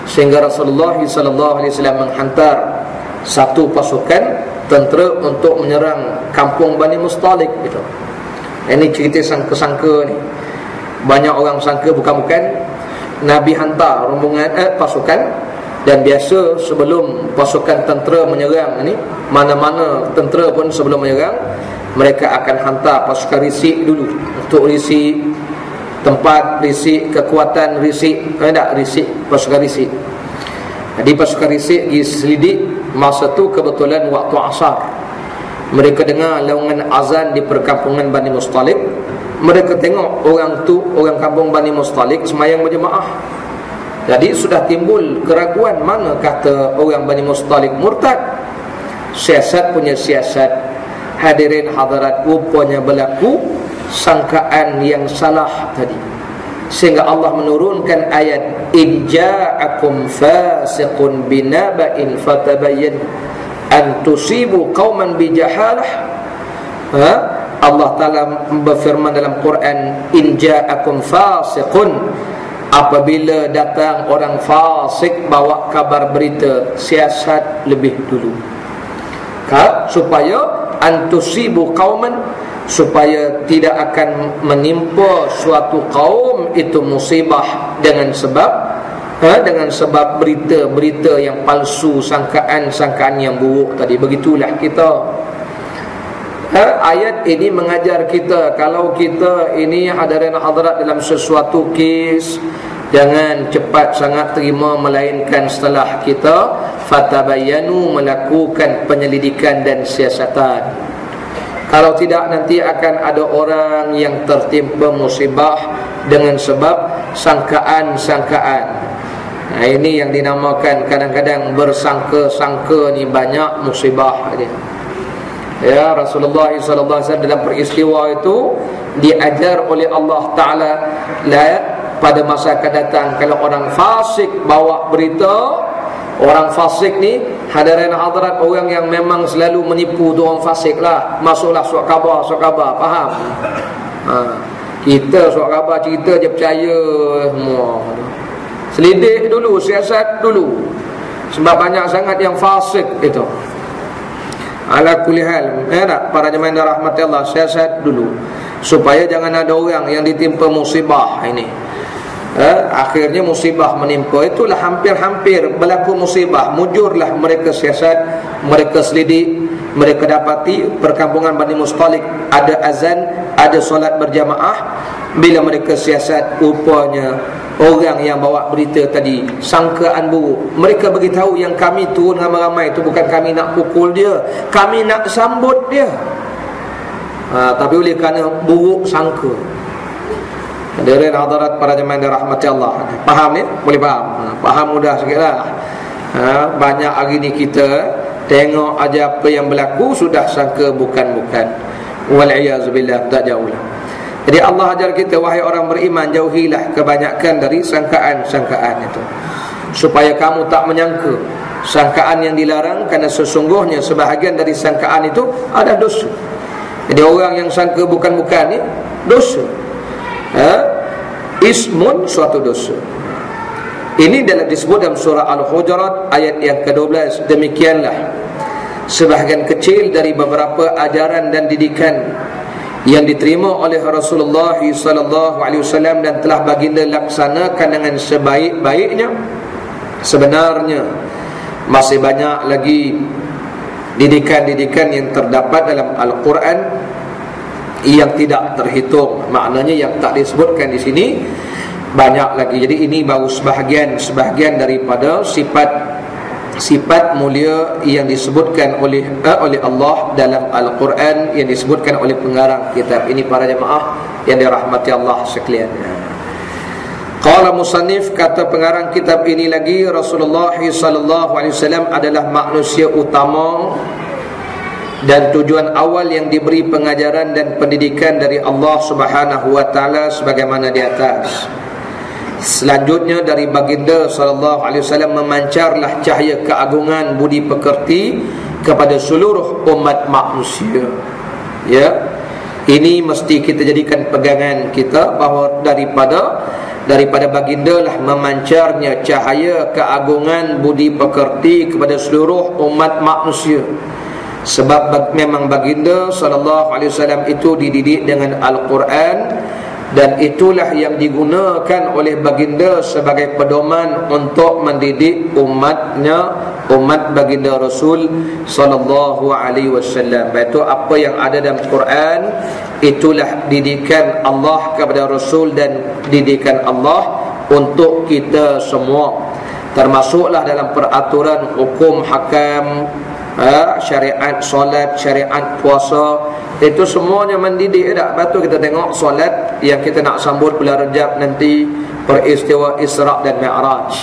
Sehingga Rasulullah SAW menghantar satu pasukan tentera untuk menyerang kampung Bani Mustaliq itu. Ini cerita sangka-sangka ni. Banyak orang sangka bukan-bukan. Nabi hantar rombongan pasukan. Dan biasa sebelum pasukan tentera menyerang ni, mana-mana tentera pun sebelum menyerang, mereka akan hantar pasukan risik dulu, untuk risik tempat, risik kekuatan, risik pasukan risik. Jadi pasukan risik pergi selidik. Masa tu kebetulan waktu asar, mereka dengar laungan azan di perkampungan Bani Mustaliq. Mereka tengok orang kampung Bani Mustaliq semayang berjemaah. Jadi sudah timbul keraguan, mana kata orang Bani Mustaliq murtad. Siasat punya siasat, hadirin hadirat, rupanya berlaku sangkaan yang salah tadi. Sehingga Allah menurunkan ayat, in ja'akum fasiqun binaba'in fatabayyan an tusibu qauman bijahalah. Allah Ta'ala berfirman dalam Quran, in ja'akum fasiqun, apabila datang orang fasik bawa kabar berita, siasat lebih dulu, supaya antusibu qauman, supaya tidak akan menimpa suatu kaum itu musibah dengan sebab berita-berita yang palsu, sangkaan yang buruk tadi. Begitulah kita. Ayat ini mengajar kita, kalau kita ini hadirin hadirat dalam sesuatu kes, jangan cepat sangat terima, melainkan setelah kita fatabayyanu, melakukan penyelidikan dan siasatan. Kalau tidak, nanti akan ada orang yang tertimpa musibah dengan sebab sangkaan-sangkaan. Nah, ini yang dinamakan kadang-kadang bersangka-sangka ni banyak musibah dia. Ya, Rasulullah SAW dalam peristiwa itu diajar oleh Allah Ta'ala, pada masa akan datang kalau orang fasik bawa berita, orang fasik ni hadirin hadirat, orang yang memang selalu menipu tu orang fasik lah. Masuklah surat khabar, faham? Kita surat khabar cerita je percaya semua. Selidik dulu, siasat dulu. Sebab banyak sangat yang fasik itu. Ala kulli hal, tak? Para jemaah yang dirahmati Allah, siasat dulu supaya jangan ada orang yang ditimpa musibah ini. Akhirnya musibah menimpa. Itulah hampir-hampir berlaku musibah. Mujurlah mereka siasat, mereka selidik, mereka dapati perkampungan Bani Mustalik ada azan, ada solat berjamaah. Bila mereka siasat, rupanya orang yang bawa berita tadi sangkaan buruk. Mereka beritahu yang kami turun ramai-ramai itu bukan kami nak pukul dia, kami nak sambut dia. Tapi oleh kerana buruk sangka. Hadirin hadirat para jemaah yang dirahmati Allah, faham ni? Boleh faham? Faham mudah sikitlah. Banyak hari ni kita tengok aja apa yang berlaku sudah sangka bukan-bukan. Wal-iyazubillah, tak jauh lah. Jadi Allah ajar kita, wahai orang beriman, jauhilah kebanyakan dari sangkaan-sangkaan itu, supaya kamu tak menyangka sangkaan yang dilarang, kerana sesungguhnya sebahagian dari sangkaan itu ada dosa. Jadi orang yang sangka bukan-bukan ni dosa. Ismun, suatu dosa. Ini adalah disebut dalam surah Al-Hujurat ayat yang ke-12. Demikianlah sebahagian kecil dari beberapa ajaran dan didikan yang diterima oleh Rasulullah SAW dan telah baginda laksanakan dengan sebaik-baiknya. Sebenarnya masih banyak lagi didikan-didikan yang terdapat dalam Al-Quran yang tidak terhitung. Maknanya yang tak disebutkan di sini banyak lagi. Jadi ini baru sebahagian daripada sifat mulia yang disebutkan oleh Allah dalam Al-Quran, yang disebutkan oleh pengarang kitab ini. Para jemaah yang dirahmati Allah sekalian, qala musannif, kata pengarang kitab ini lagi, Rasulullah SAW adalah manusia utama dan tujuan awal yang diberi pengajaran dan pendidikan dari Allah Subhanahu wa taala sebagaimana di atas. Selanjutnya dari baginda SAW memancarlah cahaya keagungan budi pekerti kepada seluruh umat manusia. Ya, ini mesti kita jadikan pegangan kita, bahawa daripada baginda lah memancarnya cahaya keagungan budi pekerti kepada seluruh umat manusia. Sebab memang baginda SAW itu dididik dengan Al-Quran, dan itulah yang digunakan oleh baginda sebagai pedoman untuk mendidik umatnya, umat baginda Rasul SAW. Iaitu apa yang ada dalam Quran, itulah didikan Allah kepada Rasul dan didikan Allah untuk kita semua. Termasuklah dalam peraturan hukum hakam, syariat solat, syariat puasa, itu semuanya mendidik tak? Betul kita tengok solat yang kita nak sambut bulan Rejab nanti, peristiwa Isra' dan Mi'raj.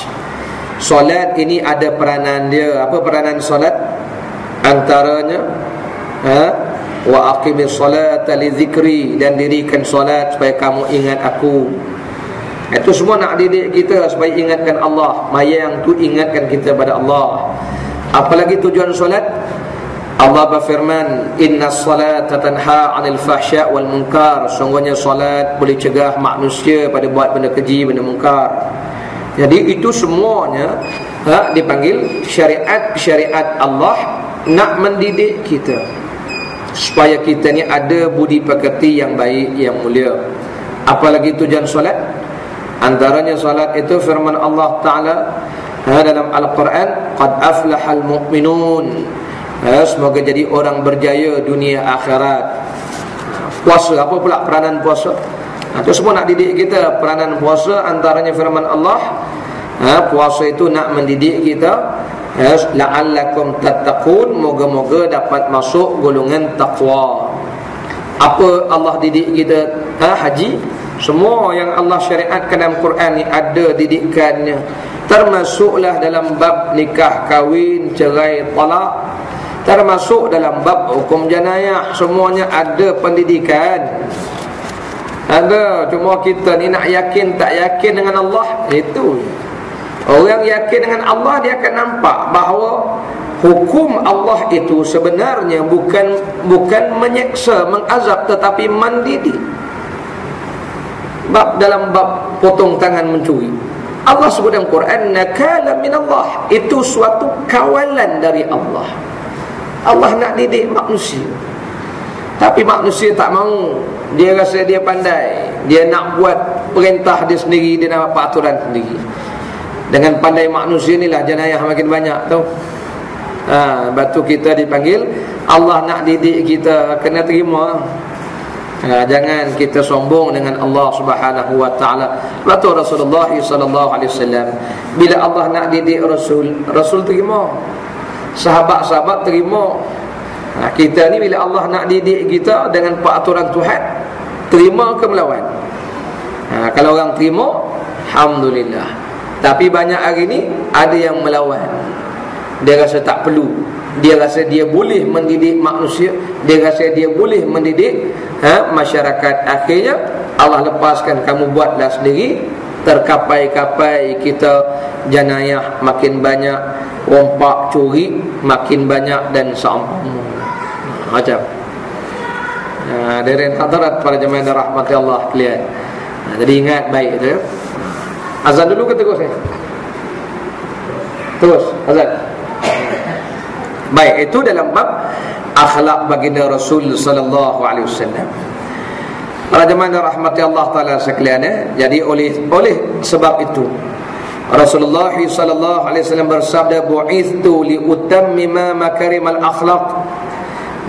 Solat ini ada peranan dia. Apa peranan solat? Antaranya wa aqimis solata li zikri, dan dirikan solat supaya kamu ingat aku. Itu semua nak didik kita supaya ingatkan Allah. Mayang tu ingatkan kita pada Allah. Apalagi tujuan solat? Allah berfirman, innas salata tanha 'anil fahsya' wal munkar. Sungguhnya solat boleh cegah manusia pada buat benda keji, benda mungkar. Jadi itu semuanya dipanggil syariat Allah nak mendidik kita supaya kita ni ada budi pekerti yang baik, yang mulia. Apalagi tujuan solat? Antaranya solat itu firman Allah Ta'ala dalam Al-Quran, qad aflahal mu'minun. Semoga jadi orang berjaya dunia akhirat. Puasa, apa pula peranan puasa? Itu semua nak didik kita. Peranan puasa antaranya firman Allah, puasa itu nak mendidik kita, la'allakum tattaqun, moga-moga dapat masuk golongan taqwa. Apa Allah didik kita? Haji. Semua yang Allah syariatkan dalam Quran ni ada didikannya. Termasuklah dalam bab nikah, kahwin, cerai, talak, termasuk dalam bab hukum janayah. Semuanya ada pendidikan. Ada, cuma kita ni nak yakin tak yakin dengan Allah. Itu orang yakin dengan Allah, dia akan nampak bahawa hukum Allah itu sebenarnya bukan menyeksa, mengazab, tetapi mendidik. Dalam bab potong tangan mencuri, Allah sebut dalam Quran nakala minallah, itu suatu kawalan dari Allah. Allah nak didik manusia, tapi manusia tak mau. Dia rasa dia pandai, dia nak buat perintah dia sendiri, dia nak buat aturan sendiri. Dengan pandai manusia inilah jenayah makin banyak tau. Batu kita dipanggil Allah nak didik kita, kena terima. Jangan kita sombong dengan Allah Subhanahu wa taala. Batu Rasulullah sallallahu alaihi wasallam, bila Allah nak didik Rasul terima, sahabat-sahabat terima. Kita ni bila Allah nak didik kita dengan peraturan Tuhan, terima ke melawan? Kalau orang terima, alhamdulillah. Tapi banyak hari ni ada yang melawan. Dia rasa tak perlu, dia rasa dia boleh mendidik manusia, dia rasa dia boleh mendidik masyarakat. Akhirnya Allah lepaskan, kamu buatlah sendiri. Terkapai-kapai kita jenayah makin banyak, rompak curi makin banyak dan seumpama macam. Dari hadirat para jemaah rahmati Allah sekalian. Jadi ingat baik itu ya. Azan dulu ke terus ya? Terus azan. Baik, itu dalam bab akhlak baginda Rasul sallallahu alaihi wasallam. Para jemaah rahmati Allah taala sekalian, jadi oleh sebab itu Rasulullah sallallahu alaihi wasallam bersabda, bu'ithtu li utammima makarimal akhlaq.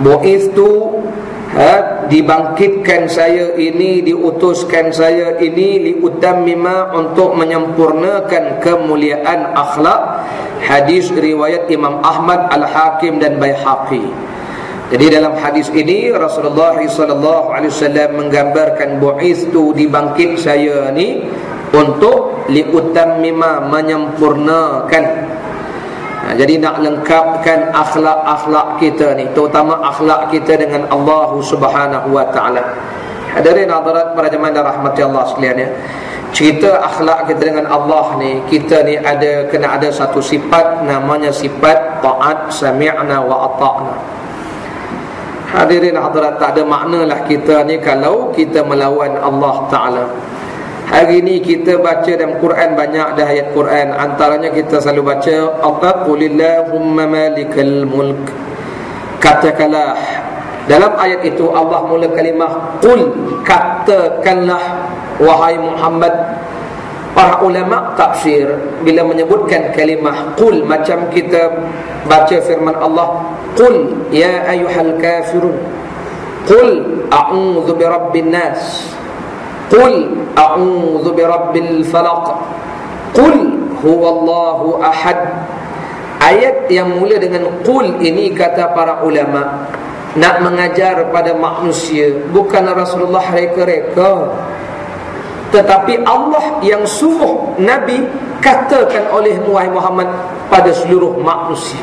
Bu'ithtu, dibangkitkan saya ini, diutuskan saya ini, li utammima, untuk menyempurnakan kemuliaan akhlak. Hadis riwayat Imam Ahmad, Al-Hakim dan Baihaqi. Jadi dalam hadis ini Rasulullah sallallahu alaihi wasallam menggambarkan bu'ithtu, dibangkit saya ni untuk liutammima, menyempurnakan. Jadi nak lengkapkan akhlak-akhlak kita ni, terutama akhlak kita dengan Allah Subhanahu wa taala. Hadirin hadirat para jemaah rahmati Allah sekalian ya. Cerita akhlak kita dengan Allah ni, kita ni kena ada satu sifat, namanya sifat taat, sami'na wa ata'na. Hadirin hadirat, tak ada maknalah kita ni kalau kita melawan Allah Ta'ala. Hari ni kita baca dalam Quran, banyak dah ayat Quran. Antaranya kita selalu baca Qulillahumma malikal mulk. Katakanlah, dalam ayat itu Allah mula kalimah Qul, katakanlah wahai Muhammad. Para ulama tafsir bila menyebutkan kalimah Qul, macam kita baca firman Allah, Qul ya ayyuhal kafirun, Qul a'udzu birabbin nas, Qul a'udzu birabbil falaq, Qul huwallahu ahad. Ayat yang mula dengan Qul ini, kata para ulama, nak mengajar pada manusia, bukan Rasulullah reka-reka, tetapi Allah yang suruh Nabi katakan olehmu wahai Muhammad pada seluruh manusia.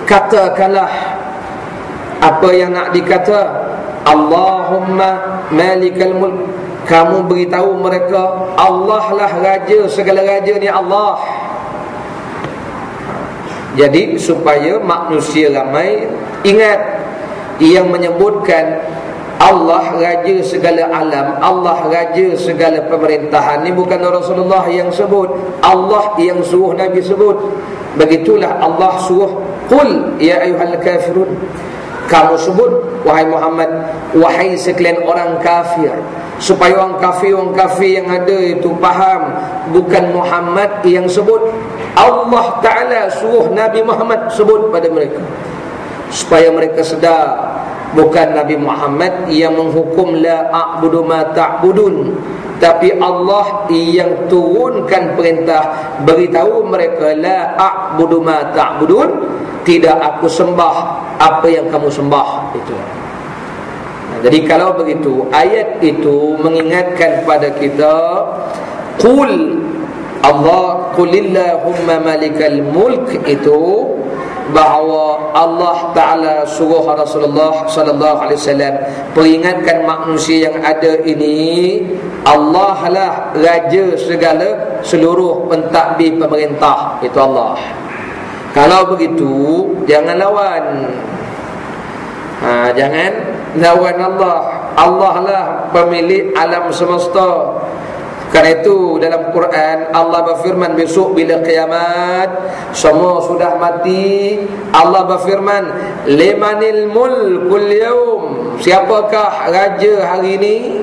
Katakanlah apa yang nak dikata. Allahumma malikal mulk, kamu beritahu mereka Allah lah raja, segala raja ni Allah. Jadi supaya manusia ramai ingat, yang menyebutkan Allah raja segala alam, Allah raja segala pemerintahan ni bukan Rasulullah yang sebut, Allah yang suruh Nabi sebut. Begitulah Allah suruh Qul ya ayyuhal kafirun, kamu sebut wahai Muhammad, wahai sekalian orang kafir, supaya orang kafir yang ada itu faham, bukan Muhammad yang sebut, Allah Ta'ala suruh Nabi Muhammad sebut pada mereka, supaya mereka sedar bukan Nabi Muhammad yang menghukum la a'budu ma ta'budun, tapi Allah yang turunkan perintah, beritahu mereka la a'budu ma ta'budun, tidak aku sembah apa yang kamu sembah itu. Jadi kalau begitu, ayat itu mengingatkan pada kita, Qul Allah, Qulillahumma malikal mulk, itu bahawa Allah Ta'ala suruh Rasulullah sallallahu alaihi wasallam peringatkan manusia yang ada ini, Allah lah raja segala seluruh pentadbir pemerintah, itu Allah. Kalau begitu, jangan lawan. Jangan lawan Allah. Allah lah pemilik alam semesta. Karena itu dalam Quran Allah berfirman, besok bila kiamat semua sudah mati, Allah berfirman, limanil mulkul yaum. Siapakah raja hari ini?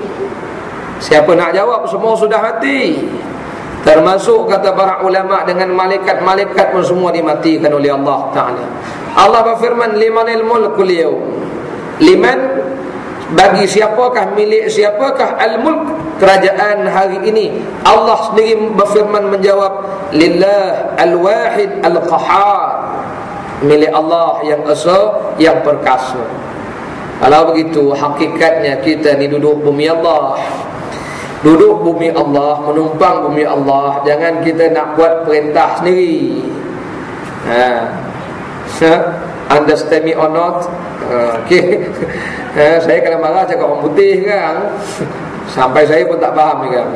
Siapa nak jawab? Semua sudah mati. Termasuk kata para ulama dengan malaikat-malaikat pun semua dimatikan oleh Allah Ta'ala. Allah berfirman, limanil mulkul yaum. Liman, bagi siapakah, milik siapakah al-mulk, kerajaan hari ini? Allah sendiri berfirman menjawab, lillah al-wahid al-qahar. Milik Allah yang esa, yang perkasa. Kalau begitu, hakikatnya kita ni duduk bumi Allah. Duduk bumi Allah, menumpang bumi Allah. Jangan kita nak buat perintah sendiri. Understand me or not? Okay. Saya kalau marah cakap orang putih kan, sampai saya pun tak faham kan.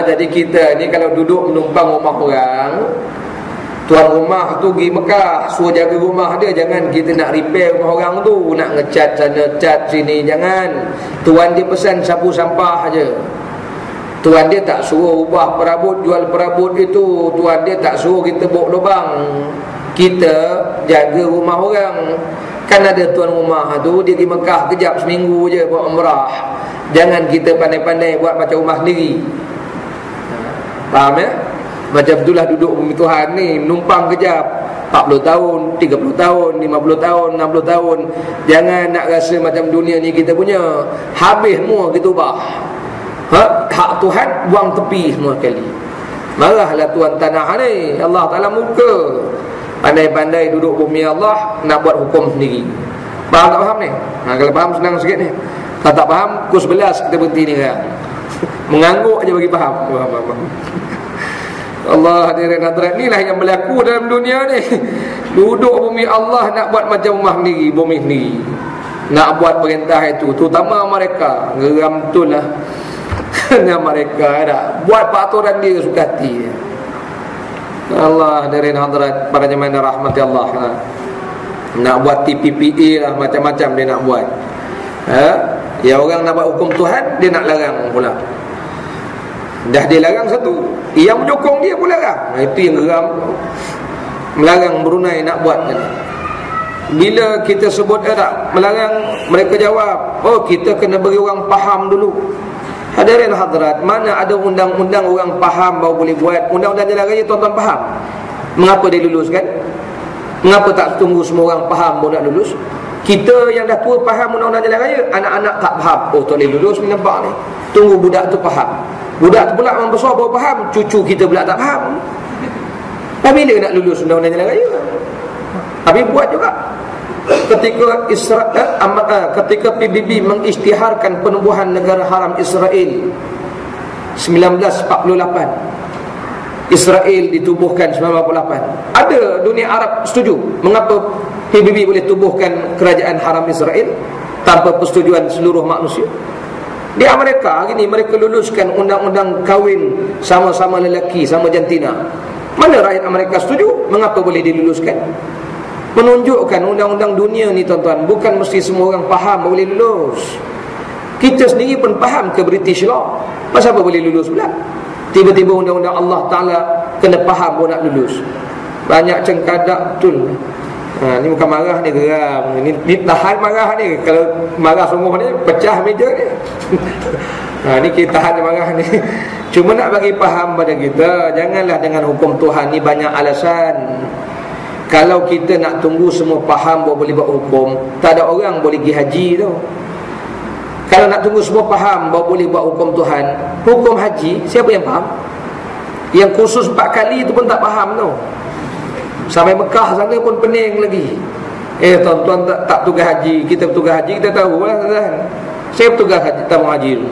Jadi kita ni kalau duduk menumpang rumah orang, tuan rumah tu pergi Mekah, suruh jaga rumah dia. Jangan kita nak repair rumah orang tu, nak ngecat sana, cat sini. Jangan. Tuan dia pesan sapu sampah aja. Tuan dia tak suruh ubah perabot, jual perabot itu. Tuan dia tak suruh kita bok lubang. Kita jaga rumah orang. Kan ada tuan rumah tu, dia di Mekah kejap seminggu je buat umrah. Jangan kita pandai-pandai buat macam rumah sendiri. Faham ya? Macam itulah duduk bumi Tuhan ni, numpang kejap 40 tahun, 30 tahun, 50 tahun, 60 tahun. Jangan nak rasa macam dunia ni kita punya. Habis semua kita ubah. Hak Tuhan buang tepi semua sekali. Marahlah tuan tanah ni, Allah Ta'ala muka. Pandai-pandai duduk bumi Allah, nak buat hukum sendiri. Faham tak faham ni? Kalau faham senang sikit ni. Kalau tak faham, pukul 11 kita berhenti ni kan. Mengangguk aja bagi faham. Allah hadirin hadirat, inilah yang berlaku dalam dunia ni. Duduk bumi Allah nak buat macam rumah sendiri, bumi sendiri. Nak buat perintah itu, terutama mereka. Geram betul lah. Mereka ada buat peraturan dia suka hati. Allah hadirin hadirat, para jemaah rahmati Allah. Nak buat TPPA lah, macam-macam dia nak buat. Ya, orang nak buat hukum Tuhan, dia nak larang pula. Dah dia larang satu, yang menyokong dia pula larang. Itu yang geram. Melarang Brunei nak buat kan. Bila kita sebut melarang, mereka jawab, oh kita kena beri orang faham dulu. Hadirin hadirat, mana ada undang-undang orang faham baru boleh buat. Undang-undang jalan raya tuan-tuan faham. Mengapa dia luluskan? Mengapa tak tunggu semua orang faham baru nak lulus? Kita yang dah tua faham undang-undang jalan raya, anak-anak tak faham. Oh tak boleh lulus ni, nampak ni. Tunggu budak tu faham. Budak tu pula orang besar baru faham, cucu kita pula tak faham. Tapi bila nak lulus undang-undang jalan raya? Tapi buat juga. Ketika PBB mengisytiharkan penubuhan negara haram Israel 1948, Israel ditubuhkan 1948. Ada dunia Arab setuju. Mengapa PBB boleh tubuhkan kerajaan haram Israel tanpa persetujuan seluruh manusia? Di Amerika hari ini mereka luluskan undang-undang kahwin sama-sama lelaki, sama jantina. Mana rakyat Amerika setuju? Mengapa boleh diluluskan? Menunjukkan undang-undang dunia ni tuan-tuan, bukan mesti semua orang faham boleh lulus. Kita sendiri pun faham ke British law, masa apa boleh lulus pula? Tiba-tiba undang-undang Allah Ta'ala kena faham pun nak lulus. Banyak cengkadak betul. Ni bukan marah ni, geram. Ni tahan marah ni. Kalau marah sungguh ni, pecah meja ni. Ni kita tahan marah ni. Cuma nak bagi faham pada kita, janganlah dengan hukum Tuhan ni banyak alasan. Kalau kita nak tunggu semua faham baru boleh buat hukum, tak ada orang boleh pergi haji tu. Kalau nak tunggu semua faham baru boleh buat hukum Tuhan, hukum haji, siapa yang faham? Yang khusus 4 kali tu pun tak faham tu. Sampai Mekah sana pun pening lagi. Tuan-tuan tak tugas haji, kita bertugas haji, kita tahu lah tuan. Saya bertugas haji, tamu haji tu.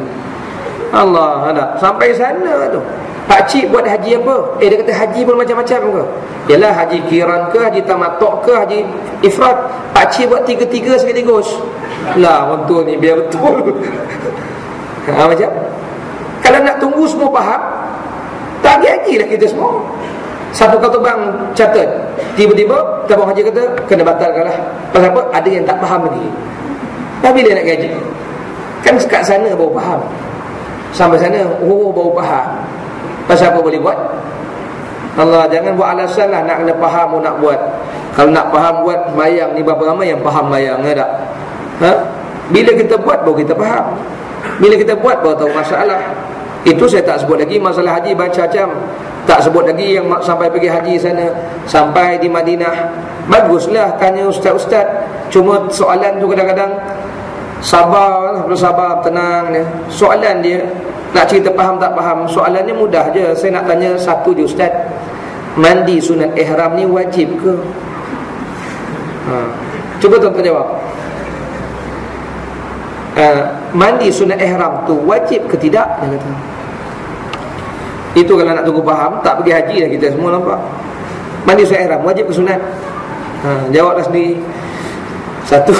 Allah ada. Sampai sana tu, pakcik buat haji apa? Dia kata haji pun macam-macam ke? Yalah, haji kiran ke, haji tamatuk ke, haji ifrat. Pakcik buat 3-3 sekaligus. Lah, orang tua ni biar betul. Macam? Kalau nak tunggu semua faham, tak haji lah kita semua. Satu kata bang catat, tiba-tiba tabung haji kata kena batalkanlah. Pasal apa? Ada yang tak faham lagi. Tapi bila nak gaji? Kan kat sana baru faham. Sampai sana baru faham. Pasal apa boleh buat? Allah, jangan buat alasan lah nak kena faham nak buat. Kalau nak faham buat mayang ni, berapa ramai yang faham mayang tak? Bila kita buat baru kita faham. Bila kita buat baru tahu masalah. Itu saya tak sebut lagi masalah haji macam-macam. Tak sebut lagi yang sampai pergi haji sana, sampai di Madinah. Baguslah tanya ustaz-ustaz. Cuma soalan tu kadang-kadang sabarlah, bersabar, tenang dia. Soalan dia nak cerita faham tak faham, soalannya mudah je. Saya nak tanya satu je ustaz, mandi sunat ihram ni wajib ke? Cuba tuan-tuan jawab. Mandi sunat ihram tu wajib ke tidak? Dia kata. Itu kalau nak tunggu faham, tak pergi haji dah kita semua nampak. Mandi sunat ihram wajib ke sunat? Jawablah sendiri. Satu,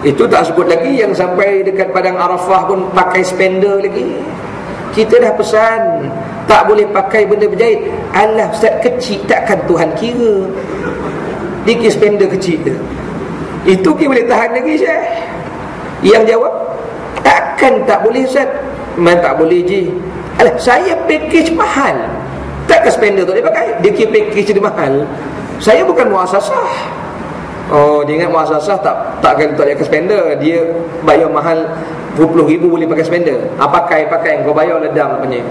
itu tak sebut lagi yang sampai dekat padang Arafah pun pakai spender lagi. Kita dah pesan tak boleh pakai benda berjahit. Alah ustaz, kecil takkan Tuhan kira dikit spender kecil tu. Itu kita boleh tahan lagi Syekh. Yang jawab, takkan tak boleh ustaz. Memang tak boleh je. Alah, saya package mahal, takkan spender tu boleh pakai. Dia kira package dia mahal. Saya bukan muasasah. Oh, dia ingat muasasah takkan tak pakai spender. Dia bayar mahal 20,000 boleh pakai spender. Pakai kau bayar ledang punya.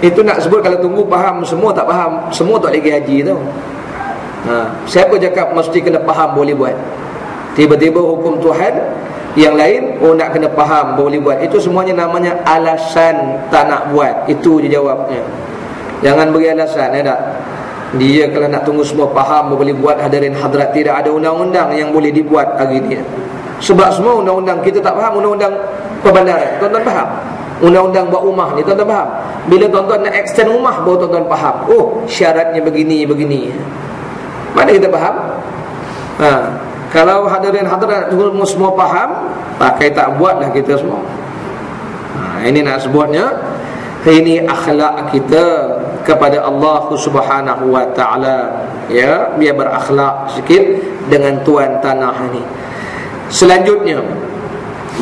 Itu nak sebut kalau tunggu faham, semua tak faham, semua tak lagi haji tau. Siapa cakap mesti kena faham boleh buat? Tiba-tiba hukum Tuhan yang lain, nak kena faham boleh buat. Itu semuanya namanya alasan tak nak buat. Itu je jawabnya. Jangan beri alasan, tak? Dia kalau nak tunggu semua faham boleh buat, hadirin hadrat, tidak ada undang-undang yang boleh dibuat hari ni. Sebab semua undang-undang kita tak faham. Undang-undang perbandaran tuan-tuan faham, undang-undang buat rumah ni tuan-tuan faham. Bila tuan-tuan nak extend rumah baru tuan-tuan faham. Oh, syaratnya begini. Mana kita faham? Kalau hadirin hadirat semua faham, pakai tak buatlah kita semua. Ini nak sebutnya, ini akhlak kita kepada Allah Subhanahu wa taala, ya, biar berakhlak sikit dengan tuan tanah ini. Selanjutnya,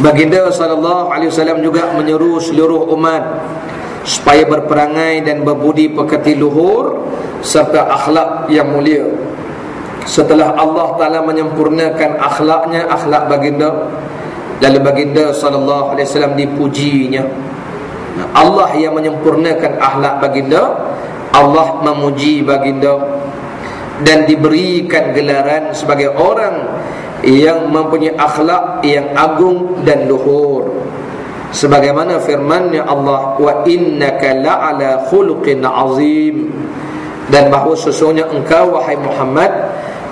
baginda sallallahu alaihi wasallam juga menyeru seluruh umat supaya berperangai dan berbudi pekerti luhur serta akhlak yang mulia. Setelah Allah Ta'ala menyempurnakan akhlaknya, akhlak baginda, lalu baginda sallallahu alaihi wasallam dipujinya. Allah yang menyempurnakan akhlak baginda, Allah memuji baginda dan diberikan gelaran sebagai orang yang mempunyai akhlak yang agung dan luhur. Sebagaimana firman-Nya Allah, wa innaka la'ala khuluqin azim, dan bahawa sesungguhnya engkau wahai Muhammad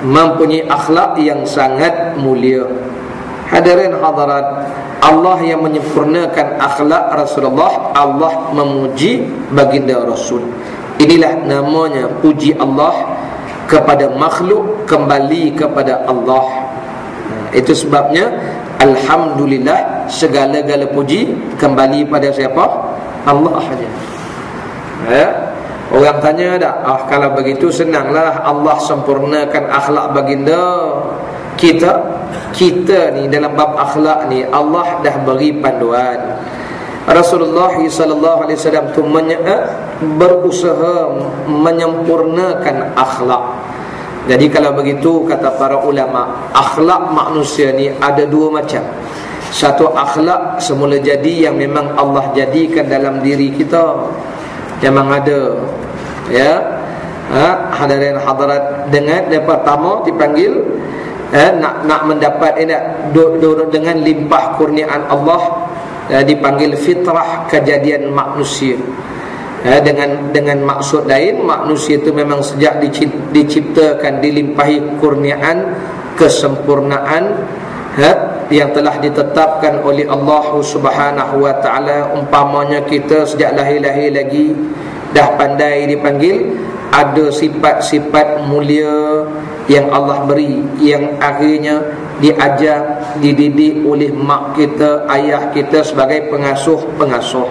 mempunyai akhlak yang sangat mulia. Hadirin hadirat, Allah yang menyempurnakan akhlak Rasulullah, Allah memuji baginda Rasul. Inilah namanya puji Allah kepada makhluk kembali kepada Allah. Itu sebabnya alhamdulillah, segala-gala puji kembali pada siapa? Allah saja. Orang tanya tak? Kalau begitu senanglah Allah sempurnakan akhlak baginda. Kita ni dalam bab akhlak ni Allah dah beri panduan. Rasulullah sallallahu alaihi wasallam tu berusaha menyempurnakan akhlak. Jadi kalau begitu, kata para ulama, akhlak manusia ni ada dua macam. Satu akhlak semula jadi yang memang Allah jadikan dalam diri kita, memang ada, ya. Hadirin hadirat, dengan yang pertama dipanggil nak mendapat dengan limpah kurniaan Allah, dipanggil fitrah, kejadian manusia. Dengan maksud lain, manusia itu memang sejak diciptakan dilimpahi kurniaan, kesempurnaan yang telah ditetapkan oleh Allah Subhanahu wa taala. Umpamanya kita sejak lahir-lahir lagi dah pandai dipanggil, ada sifat-sifat mulia yang Allah beri, yang akhirnya diajar, dididik oleh mak kita, ayah kita sebagai pengasuh-pengasuh.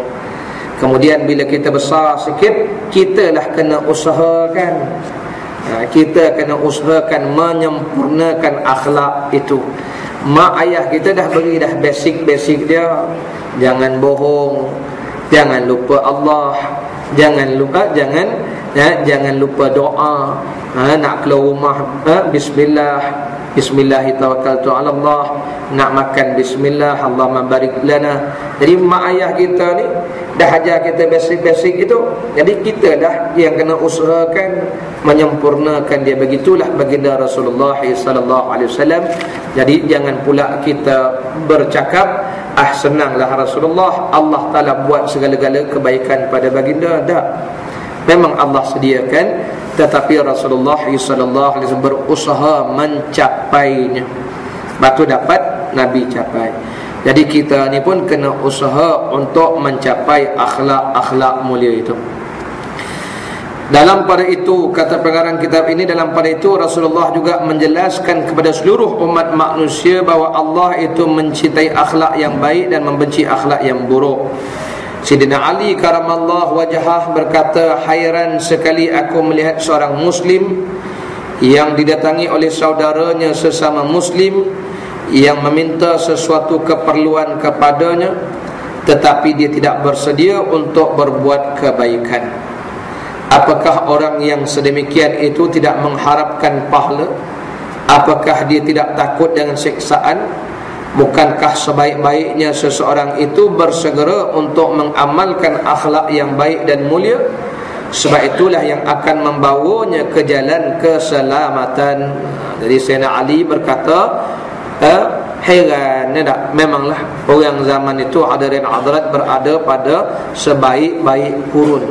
Kemudian bila kita besar sikit, kita lah kena usahakan, kita kena usahakan menyempurnakan akhlak itu. Mak ayah kita dah beri dah basic dia. Jangan bohong, jangan lupa Allah, jangan lupa doa. Nak keluar rumah, Bismillah tawakkaltu ala Allah. Nak makan bismillah, Allahumma barik lana. Jadi mak ayah kita ni dah ajar kita basic-basic itu. Jadi kita dah yang kena usahakan menyempurnakan dia. Begitulah baginda Rasulullah sallallahu alaihi wasallam. Jadi jangan pula kita bercakap, senanglah Rasulullah, Allah Taala buat segala-gala kebaikan pada baginda. Tak. Memang Allah sediakan, tetapi Rasulullah sallallahu alaihi wasallam berusaha mencapainya. Batu dapat Nabi capai. Jadi kita ni pun kena usaha untuk mencapai akhlak-akhlak mulia itu. Dalam pada itu, kata pengarang kitab ini, dalam pada itu Rasulullah juga menjelaskan kepada seluruh umat manusia bahawa Allah itu mencintai akhlak yang baik dan membenci akhlak yang buruk. Sayyidina Ali karamallahu wajhah berkata, hairan sekali aku melihat seorang muslim yang didatangi oleh saudaranya sesama muslim yang meminta sesuatu keperluan kepadanya, tetapi dia tidak bersedia untuk berbuat kebaikan. Apakah orang yang sedemikian itu tidak mengharapkan pahala? Apakah dia tidak takut dengan siksaan? Bukankah sebaik-baiknya seseorang itu bersegera untuk mengamalkan akhlak yang baik dan mulia? Sebab itulah yang akan membawanya ke jalan keselamatan. Jadi Sayyidina Ali berkata, heran tak? Memanglah orang zaman itu hadirin hadirat berada pada sebaik-baik kurun.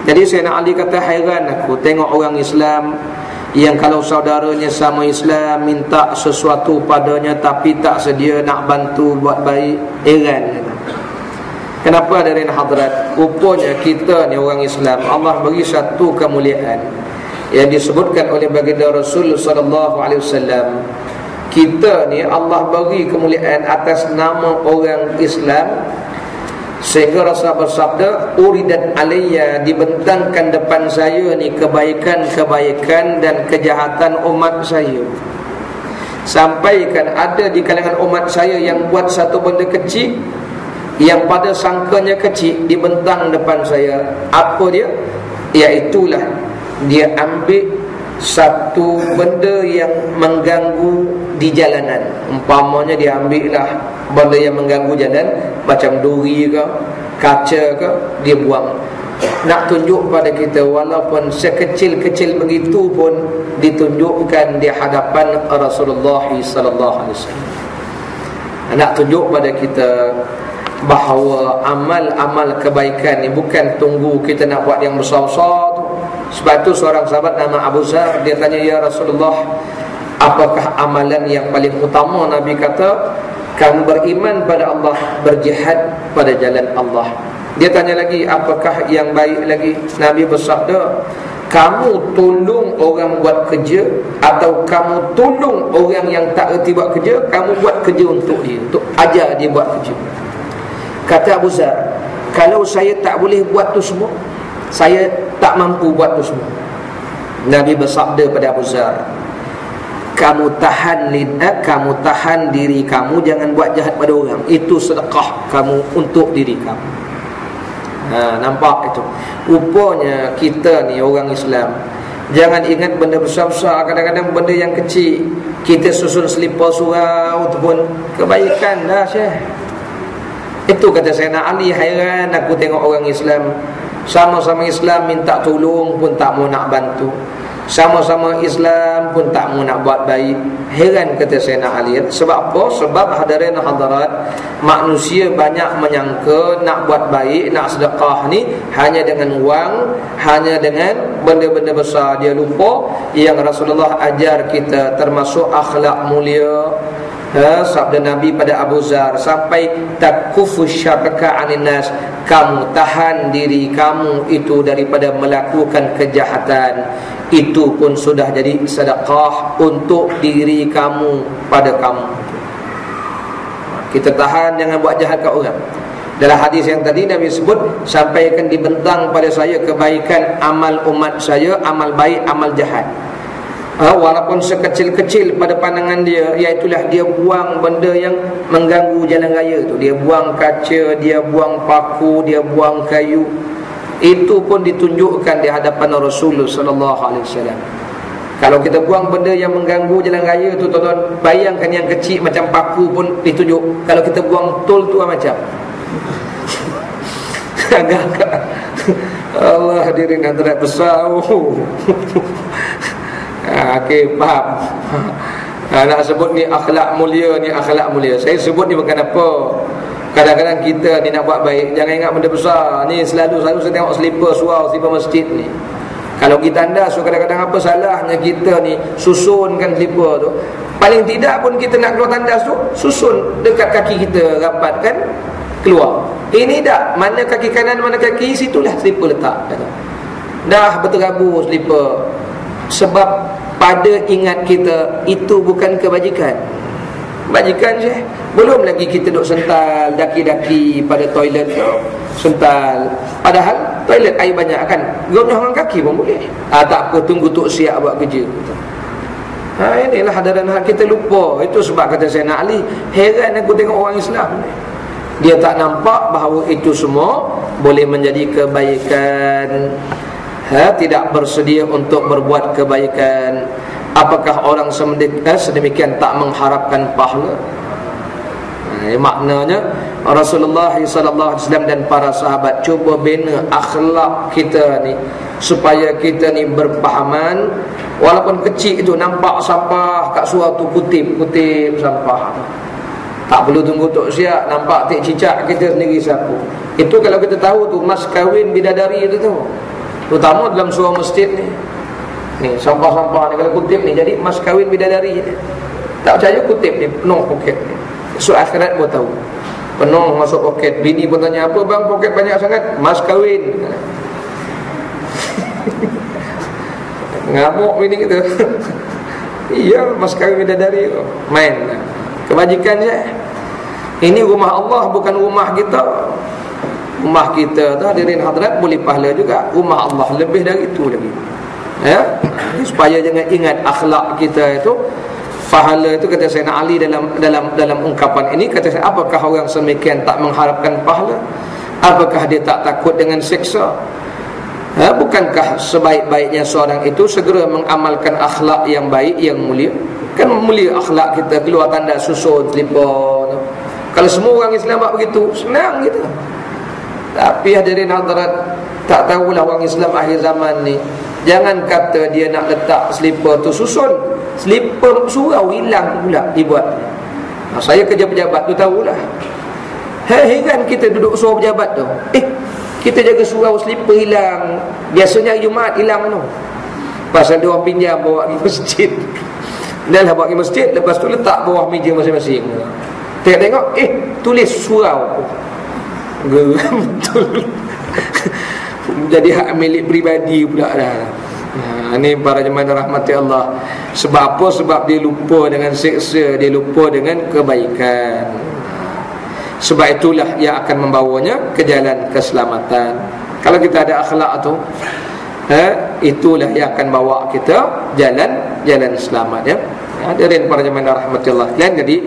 Jadi Sayyidina Ali kata, heran aku tengok orang Islam yang kalau saudaranya sama Islam minta sesuatu padanya tapi tak sedia nak bantu buat baik. Heran. Kenapa hadirin hadirat? Rupanya kita ni orang Islam, Allah beri satu kemuliaan yang disebutkan oleh baginda Rasul sallallahu alaihi wasallam. Kita ni Allah bagi kemuliaan atas nama orang Islam, sehingga Rasul bersabda, uridat alayya, dibentangkan depan saya ni kebaikan-kebaikan dan kejahatan umat saya. Sampaikan ada di kalangan umat saya yang buat satu benda kecil yang pada sangkanya kecil, dibentang depan saya. Apa dia? Iaitulah dia ambil satu benda yang mengganggu di jalanan. Umpamanya dia ambil lah benda yang mengganggu jalan, macam duri ke, kaca ke, dia buang. Nak tunjuk pada kita, walaupun sekecil-kecil begitu pun ditunjukkan di hadapan Rasulullah sallallahu alaihi wasallam. Nak tunjuk pada kita bahawa amal-amal kebaikan ni bukan tunggu kita nak buat yang besar-besar tu. Sebab itu seorang sahabat nama Abu Zar, dia tanya, ya Rasulullah, apakah amalan yang paling utama? Nabi kata, kamu beriman pada Allah, berjihad pada jalan Allah. Dia tanya lagi, apakah yang baik lagi? Nabi bersabda, kamu tolong orang buat kerja, atau kamu tolong orang yang tak erti buat kerja, kamu buat kerja untuk dia, untuk ajar dia buat kerja. Kata Abu Zar, kalau saya tak boleh buat tu semua, saya tak mampu buat tu semua. Nabi bersabda pada Abu Zar, kamu tahan lidah, kamu tahan diri kamu, jangan buat jahat pada orang. Itu sedekah kamu untuk diri kamu. Nampak itu? Rupanya kita ni orang Islam, jangan ingat benda besar-besar. Kadang-kadang benda yang kecil kita susun selipar surau tu pun kebaikan dah, Syekh. Itu kata Sayyidina Ali, hairan aku tengok orang Islam, sama-sama Islam minta tolong pun tak mau nak bantu, sama-sama Islam pun tak mau nak buat baik. Heran kata Sayyidina Ali. Sebab apa? Sebab hadirin hadirat, manusia banyak menyangka nak buat baik, nak sedekah ni hanya dengan wang, hanya dengan benda-benda besar. Dia lupa yang Rasulullah ajar kita termasuk akhlak mulia. Sabda Nabi pada Abu Zar, sampai takufu syaraka anin nas, kamu tahan diri kamu itu daripada melakukan kejahatan, itu pun sudah jadi sedekah untuk diri kamu pada kamu. Kita tahan jangan buat jahat kat orang. Dalam hadis yang tadi Nabi sebut, sampaikan dibentang pada saya kebaikan amal umat saya, amal baik, amal jahat. Walaupun sekecil-kecil pada pandangan dia, iaitulah dia buang benda yang mengganggu jalan raya tu. Dia buang kaca, dia buang paku, dia buang kayu. Itu pun ditunjukkan di hadapan Rasulullah sallallahu alaihi wasallam. Kalau kita buang benda yang mengganggu jalan raya tu, tuan-tuan, bayangkan yang kecil macam paku pun ditunjuk. Kalau kita buang tol tu macam agak-agak Allah hadirin hadirat besar. Okay, faham. Nak sebut ni akhlak mulia, ni akhlak mulia. Saya sebut ni bukan apa. Kadang-kadang kita ni nak buat baik, jangan ingat benda besar. Ni selalu saya tengok selipar surau, selipar masjid ni. Kalau kita anda, so kadang-kadang apa salahnya kita ni susunkan selipar tu. Paling tidak pun kita nak keluar tandas tu, susun dekat kaki kita rapat kan, keluar. Ini tak, mana kaki kanan, mana kaki, situlah selipar letak. Dah berterabur selipar. Sebab pada ingat kita itu bukan kebajikan. Bajikan je. Belum lagi kita duk sental daki-daki pada toilet tu, sental. Padahal toilet air banyak kan, gonyah dengan kaki pun boleh. Tak apa, tunggu tok siap buat kerja. Inilah hadaran kita lupa. Itu sebab kata Sayyidina Ali, heran aku tengok orang Islam ni, dia tak nampak bahawa itu semua boleh menjadi kebaikan. Tidak bersedia untuk berbuat kebaikan. Apakah orang sedemikian tak mengharapkan pahala? Maknanya Rasulullah SAW dan para sahabat cuba bina akhlak kita ni supaya kita ni berpahaman. Walaupun kecil itu, nampak sampah kat suatu kutip sampah, tak perlu tunggu tok siap, nampak tik cicak kita sendiri sapu. Itu kalau kita tahu tu mas kahwin bidadari itu tu, terutama dalam surau masjid ni. Ni sampah-sampah ni kalau kutip ni jadi mas kahwin bidadari. Tak percaya, kutip ni penuh poket ni. So akhirat buat tahu, penuh masuk poket. Bini pun tanya, apa bang poket banyak sangat? Mas kahwin. Ngamuk bini kita. Iya, mas kahwin bidadari tu. Main kebajikan je. Ini rumah Allah, bukan rumah kita. Rumah kita tu hadirin hadirat boleh pahala juga. Rumah Allah lebih dari itu lagi. Ya, supaya jangan ingat akhlak kita itu. Pahala itu, kata Sayyidina Ali dalam ungkapan ini, kata saya, apakah orang semikian tak mengharapkan pahala? Apakah dia tak takut dengan siksa? Bukankah sebaik-baiknya seorang itu segera mengamalkan akhlak yang baik, yang mulia? Kan mulia akhlak kita, keluar tanda susun selipar. Kalau semua orang Islam buat begitu, senang gitu. Tapi hadirin hadirat, tak tahulah orang Islam akhir zaman ni, jangan kata dia nak letak selipar tu susun, selipar surau hilang pula dibuat. Saya kerja pejabat tu tahulah. Heran kita duduk surau pejabat tu, kita jaga surau, selipar hilang. Biasanya hari Jumaat hilang tu, pasal dia orang pinjam bawa pergi masjid. Dah lah bawa pergi masjid, lepas tu letak bawah meja masing-masing. Tengok, tulis surau. Geram betul. Jadi hak milik peribadi pula dah. Ini para jemaah rahmati Allah. Sebab apa? Sebab dia lupa dengan siksa, dia lupa dengan kebaikan. Sebab itulah yang akan membawanya ke jalan keselamatan. Kalau kita ada akhlak tu, itulah yang akan bawa kita jalan selamat, ya. Hadirin para jemaah rahmatullah. Dan jadi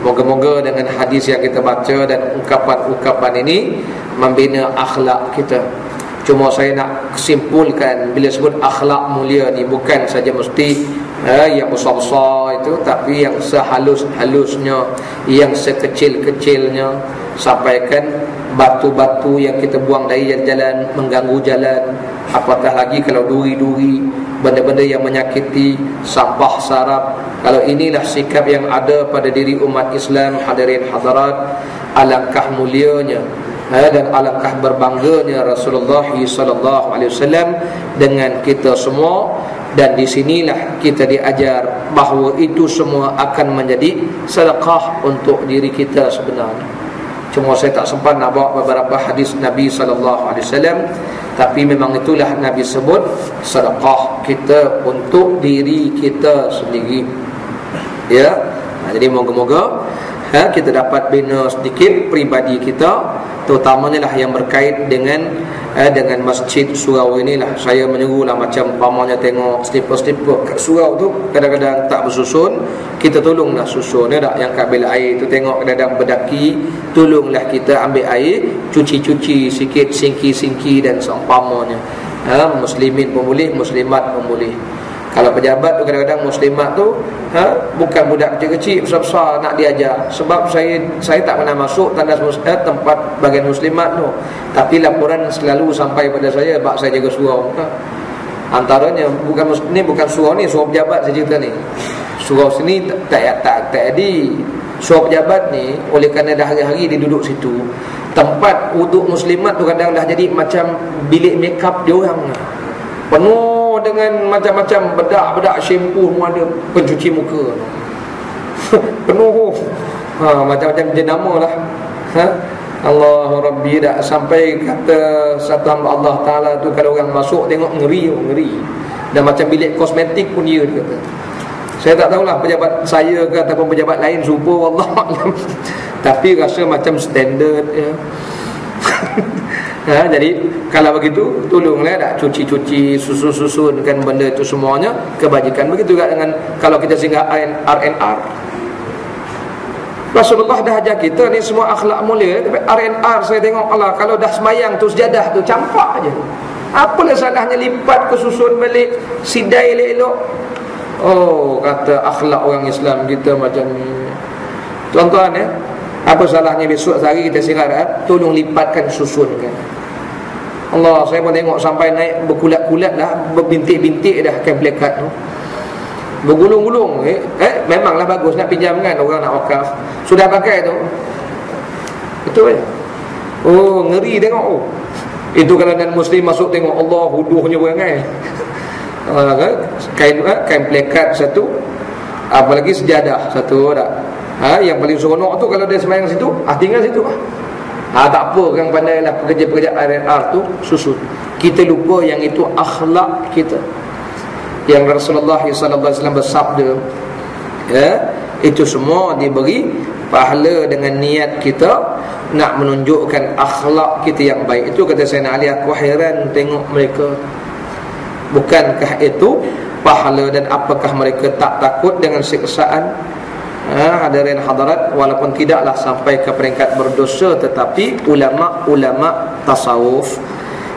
moga-moga dengan hadis yang kita baca dan ungkapan-ungkapan ini membina akhlak kita. Cuma saya nak kesimpulkan, bila sebut akhlak mulia ni bukan saja mesti yang besar-besar itu, tapi yang sehalus-halusnya, yang sekecil-kecilnya. Sampaikan batu-batu yang kita buang dari jalan, mengganggu jalan. Apatah lagi kalau duri-duri, benda-benda yang menyakiti, sampah sarap. Kalau inilah sikap yang ada pada diri umat Islam, hadirin hadirat, alangkah mulianya dan alangkah berbangganya Rasulullah SAW dengan kita semua. Dan di sinilah kita diajar bahawa itu semua akan menjadi sedekah untuk diri kita sebenarnya. Cuma saya tak sempat nak bawa beberapa hadis Nabi SAW, tapi memang itulah Nabi sebut sedekah kita untuk diri kita sendiri, ya. Jadi moga-moga kita dapat bina sedikit peribadi kita, terutamanya lah yang berkait dengan masjid surau inilah. Saya menyerulah macam umpamanya tengok slipper-slipper kat surau tu kadang-kadang tak bersusun, kita tolonglah susun tak. Yang kat bilik air tu tengok kadang-kadang berdaki, tolonglah kita ambil air, cuci-cuci sikit, singki-singki dan seumpamanya. Muslimin pun boleh, muslimat pun boleh. Kalau pejabat tu kadang-kadang muslimat tu bukan budak kecil-kecil, besar-besar nak diajar. Sebab saya tak pernah masuk tempat bagian muslimat tu, tapi laporan selalu sampai pada saya bab saya jaga surau. Antaranya bukan surau ni, surau pejabat saya cerita ni. Surau sini tak ada. Surau pejabat ni oleh kerana dah hari-hari dia duduk situ, tempat untuk muslimat tu kadang dah jadi macam bilik makeup dia orang. Penuh dengan macam-macam bedak-bedak shampoo, semua ada, pencuci muka. Penuh macam-macam jenama lah. Allahu Rabbi, dah sampai kata satu hamba Allah Ta'ala tu, kalau orang masuk tengok ngeri. Dan macam bilik kosmetik pun dia kata. Saya tak tahulah pejabat saya ke ataupun pejabat lain serupa, wallahualam. Tapi rasa macam standard ya. Jadi kalau begitu tolonglah tak cuci-cuci, susun-susunkan benda itu semuanya, kebajikan. Begitu juga dengan kalau kita singgah R&R. Rasulullah dah ajar kita ni semua akhlak mulia. Tapi R&R saya tengok, Allah, kalau dah semayang tu sejadah tu campak aje. Apalah salahnya lipat ke susun balik, sidai elok-elok. Oh, kata akhlak orang Islam kita macam ni. Tuan-tuan ya, apa salahnya besok hari kita sirat, tolong lipatkan, susunkan. Allah, saya pun tengok sampai naik berkulat-kulat dah, berbintik-bintik dah kain plekat tu, bergulung-gulung. Memanglah bagus nak pinjam kan, orang nak wakaf, sudah pakai tu, betul ya? Oh, ngeri tengok. Itu kalau non muslim masuk tengok, Allah, huduhnya berangai. Kain plekat satu, apalagi sejadah satu tak. Yang paling seronok tu kalau dia semayang situ, tinggal situ tak apa, kan pandailah pekerja-pekerja R&R tu susun. Kita lupa yang itu akhlak kita. Yang Rasulullah SAW bersabda, itu semua diberi pahala dengan niat kita nak menunjukkan akhlak kita yang baik. Itu kata Sayyidina Ali, aku heran tengok mereka. Bukankah itu pahala, dan apakah mereka tak takut dengan siksaan? Hadirin hadirat, walaupun tidaklah sampai ke peringkat berdosa, tetapi ulama-ulama tasawuf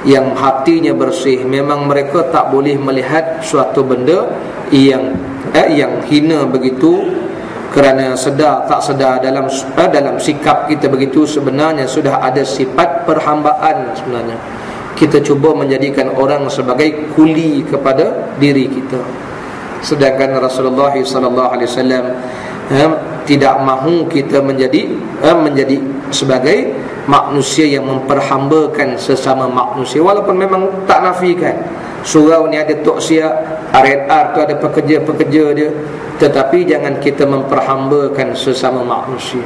yang hatinya bersih, memang mereka tak boleh melihat suatu benda yang hina begitu, kerana sedar tak sedar dalam sikap kita begitu sebenarnya sudah ada sifat perhambaan. Sebenarnya kita cuba menjadikan orang sebagai kuli kepada diri kita, sedangkan Rasulullah SAW tidak mahu kita menjadi sebagai manusia yang memperhambakan sesama manusia. Walaupun memang tak nafikan surau ni ada toksia, R&R tu ada pekerja-pekerja dia, tetapi jangan kita memperhambakan sesama manusia.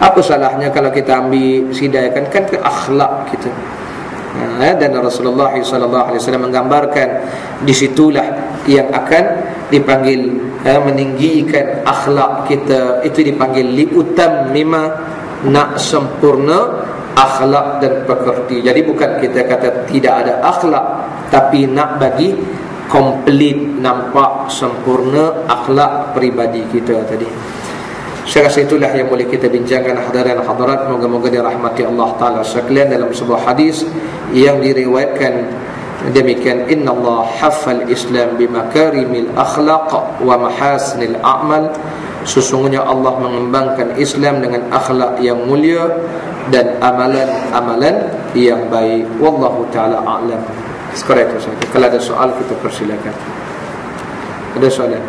Apa salahnya kalau kita ambil sidaikan kan ke akhlak kita. Dan Rasulullah SAW menggambarkan disitulah yang akan dipanggil meninggikan akhlak kita, itu dipanggil liutammima, nak sempurna akhlak dan pekerti. Jadi bukan kita kata tidak ada akhlak, tapi nak bagi komplit, nampak sempurna akhlak peribadi kita tadi. Saya rasa itulah yang boleh kita bincangkan, hadirin hadirat. Moga-moga dirahmati Allah Ta'ala sekalian. Dalam sebuah hadis yang diriwayatkan demikian, Inna Allah haffal Islam bimakarimil akhlaq wa mahasinil a'mal. Sesungguhnya Allah mengembangkan Islam dengan akhlak yang mulia dan amalan-amalan yang baik. Wallahu ta'ala a'lam. Sekarang itu saja. Kalau ada soal kita persilakan. Ada soalan?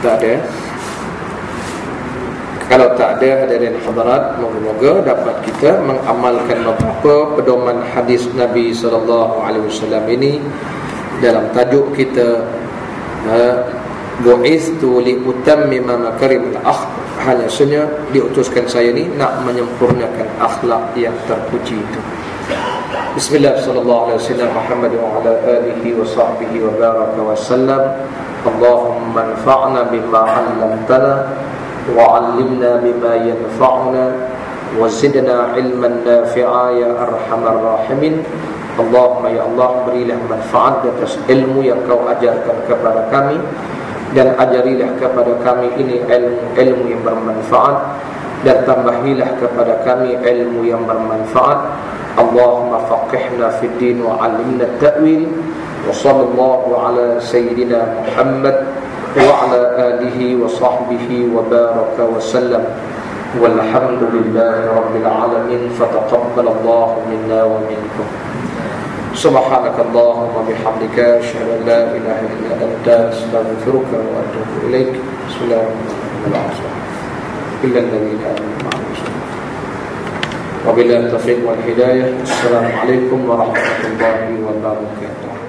Tak ada. Kalau tak ada, hadirin hadirat, moga-moga dapat kita mengamalkan beberapa pedoman hadis Nabi SAW ini dalam tajuk kita, bu'ithtu li utammima makarimil akhlaq. Hanya saja diutuskan saya ni nak menyempurnakan akhlak yang terpuji itu. Bismillah, sallallahu alaihi wasallam, Muhammad wa ala alihi wa sahbihi wa baraka wa sallam. Allahumma anfa'na bima 'allamtana wa 'allimna bima yanfa'una wa zidna 'ilman nafi'a ya arhamar rahimin. Allahumma ya Allah, berilah manfaat atas ilmu yang kau ajarkan kepada kami, dan ajarilah kepada kami ini ilmu yang bermanfaat, dan tambahilah kepada kami ilmu yang bermanfaat. Allahumma faqihna fid din wa 'allimna at-ta'wil. Wa sallallahu ala sayyidina Muhammad wa ala alihi wa sahbihi wa baraka wa sallam. Walhamdulillahi rabbil alamin. Fataqabbalallahu minna wa minkum. Subhanakallahumma bihamdika asyhadu an la ilaha illa anta astaghfiruka wa atubu ilaik. Bismillahirrahmanirrahim. Illa alladhina amanu. Wabillahi taufiq wal hidayah. Assalamualaikum warahmatullahi wabarakatuh.